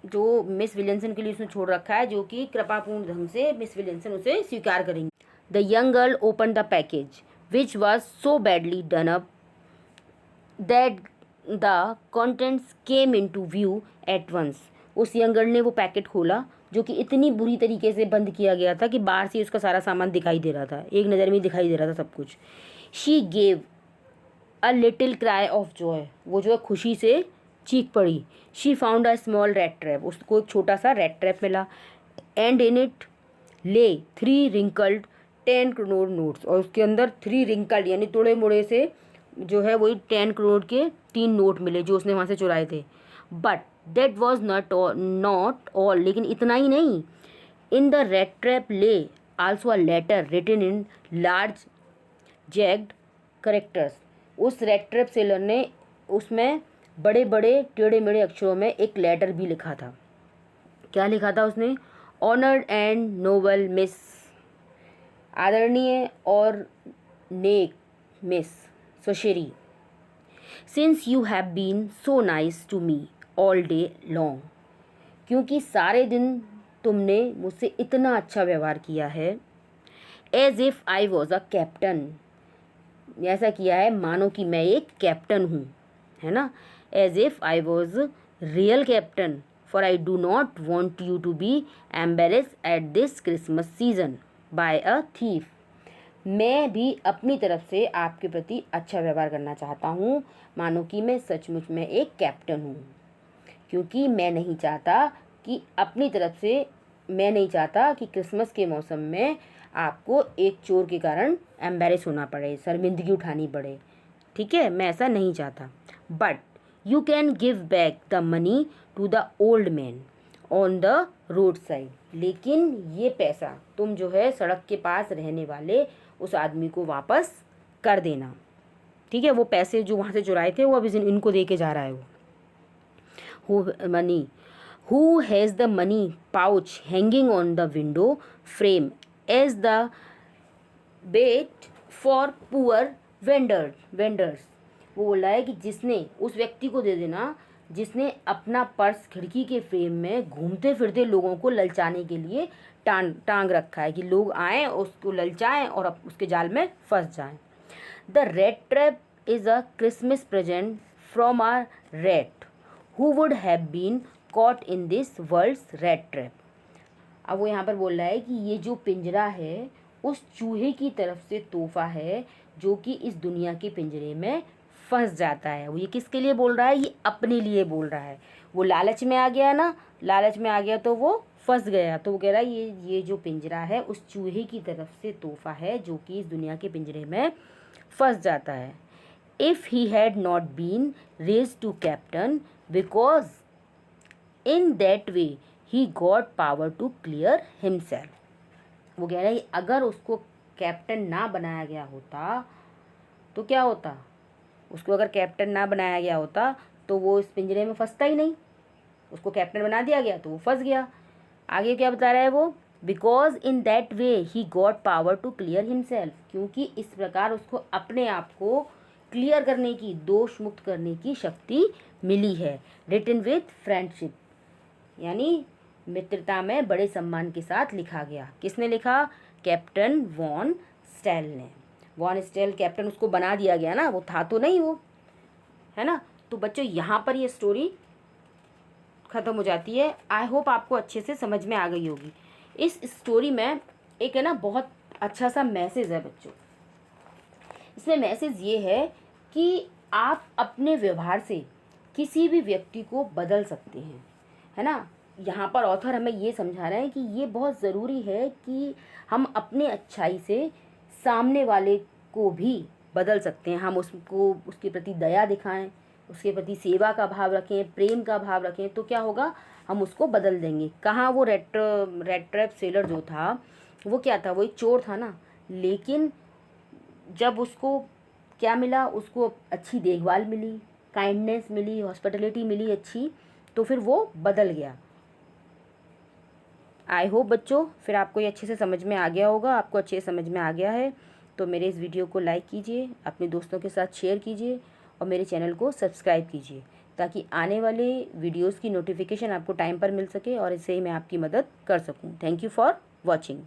जो मिस विलियमसन के लिए उसने छोड़ रखा है, जो कि कृपापूर्ण ढंग से मिस विलियमसन उसे स्वीकार करेंगे। The young girl open the package which was so badly done up that the contents came in to view at once. उस यंग गर्ल ने वो पैकेट खोला जो कि इतनी बुरी तरीके से बंद किया गया था कि बाहर से उसका सारा सामान दिखाई दे रहा था, एक नज़र में दिखाई दे रहा था सब कुछ। She gave a little cry of Joy, वो जो है खुशी से चीख पड़ी। She found a small red trap, उसको एक छोटा सा रेड ट्रैप मिला। एंड इन इट ले 3 रिंकल्ड 10 करोड़ नोट्स, और उसके अंदर 3 रिंकल्ड यानी तोड़े मोड़े से जो है वही 10 करोड़ के 3 नोट मिले जो उसने वहाँ से चुराए थे। But that was not all, लेकिन इतना ही नहीं। In the red trap lay also a letter written in large jagged characters, उस रेड ट्रैप सेलर ने उसमें बड़े बड़े टेढ़े मेढ़े अक्षरों में एक लेटर भी लिखा था। क्या लिखा था उसने? ऑनर्ड एंड नोबल मिस, आदरणीय और नेक मिस सुश्री, since you have been so nice to me all day long, क्योंकि सारे दिन तुमने मुझसे इतना अच्छा व्यवहार किया है। As if I was a captain, ऐसा किया है मानो कि मैं एक कैप्टन हूँ, है ना। As if I was real captain, for I do not want you to be embarrass at this Christmas season by a thief, मैं भी अपनी तरफ से आपके प्रति अच्छा व्यवहार करना चाहता हूँ, मानो कि मैं सचमुच में एक कैप्टन हूँ, क्योंकि मैं नहीं चाहता कि अपनी तरफ से मैं नहीं चाहता कि क्रिसमस के मौसम में आपको एक चोर के कारण एम्बेरेस होना पड़े, शर्मिंदगी उठानी पड़े, ठीक है, मैं ऐसा नहीं चाहता। But you can give back the money to the old man on the road side, लेकिन ये पैसा तुम जो है सड़क के पास रहने वाले उस आदमी को वापस कर देना, ठीक है। वो पैसे जो वहाँ से चुराए थे वो अभी इनको दे के जा रहा है वो। Money, who has the money pouch hanging on the window frame as the bait for poor vendors, वो बोल रहा है कि जिसने, उस व्यक्ति को दे देना जिसने अपना पर्स खिड़की के फ्रेम में घूमते फिरते लोगों को ललचाने के लिए टांग रखा है, कि लोग आएँ उसको ललचाएं और उसके जाल में फंस जाएं। The red trap is a Christmas present from our rat who would have been caught in this world's red trap. अब वो यहाँ पर बोल रहा है कि ये जो पिंजरा है उस चूहे की तरफ से तोहफा है जो कि इस दुनिया के पिंजरे में फंस जाता है। वो ये किसके लिए बोल रहा है? ये अपने लिए बोल रहा है। वो लालच में आ गया ना, लालच में आ गया तो वो फंस गया, तो वो कह रहा है ये जो पिंजरा है उस चूहे की तरफ से तोहफा है जो कि इस दुनिया के पिंजरे में फंस जाता है। If he had not been raised to captain because in that way he got power to clear himself, वो कह रहा है अगर उसको कैप्टन ना बनाया गया होता तो क्या होता, उसको अगर कैप्टन ना बनाया गया होता तो वो इस पिंजरे में फंसता ही नहीं, उसको कैप्टन बना दिया गया तो वो फंस गया। आगे क्या बता रहा है वो? Because in that way he got power to clear himself, क्योंकि इस प्रकार उसको अपने आप को क्लियर करने की, दोष मुक्त करने की शक्ति मिली है। रिटन विथ फ्रेंडशिप, यानी मित्रता में बड़े सम्मान के साथ लिखा गया। किसने लिखा? कैप्टन वॉन स्टेल ने। वॉन स्टेल कैप्टन उसको बना दिया गया ना, वो था तो नहीं वो, है ना। तो बच्चों यहाँ पर ये स्टोरी ख़त्म हो जाती है। आई होप आपको अच्छे से समझ में आ गई होगी। इस स्टोरी में एक है ना बहुत अच्छा सा मैसेज है बच्चों। इसमें मैसेज ये है कि आप अपने व्यवहार से किसी भी व्यक्ति को बदल सकते हैं, है ना। यहाँ पर ऑथर हमें ये समझा रहे हैं कि ये बहुत ज़रूरी है कि हम अपने अच्छाई से सामने वाले को भी बदल सकते हैं। हम उसको, उसके प्रति दया दिखाएं, उसके प्रति सेवा का भाव रखें, प्रेम का भाव रखें, तो क्या होगा, हम उसको बदल देंगे। कहाँ वो रेड ट्रैप सेलर जो था वो क्या था, वो एक चोर था ना, लेकिन जब उसको क्या मिला, उसको अच्छी देखभाल मिली, काइंडनेस मिली, हॉस्पिटलिटी मिली अच्छी, तो फिर वो बदल गया। आई होप बच्चों फिर आपको ये अच्छे से समझ में आ गया होगा। आपको अच्छे से समझ में आ गया है तो मेरे इस वीडियो को लाइक कीजिए, अपने दोस्तों के साथ शेयर कीजिए और मेरे चैनल को सब्सक्राइब कीजिए, ताकि आने वाले वीडियोस की नोटिफिकेशन आपको टाइम पर मिल सके और इससे ही मैं आपकी मदद कर सकूं। Thank you for watching.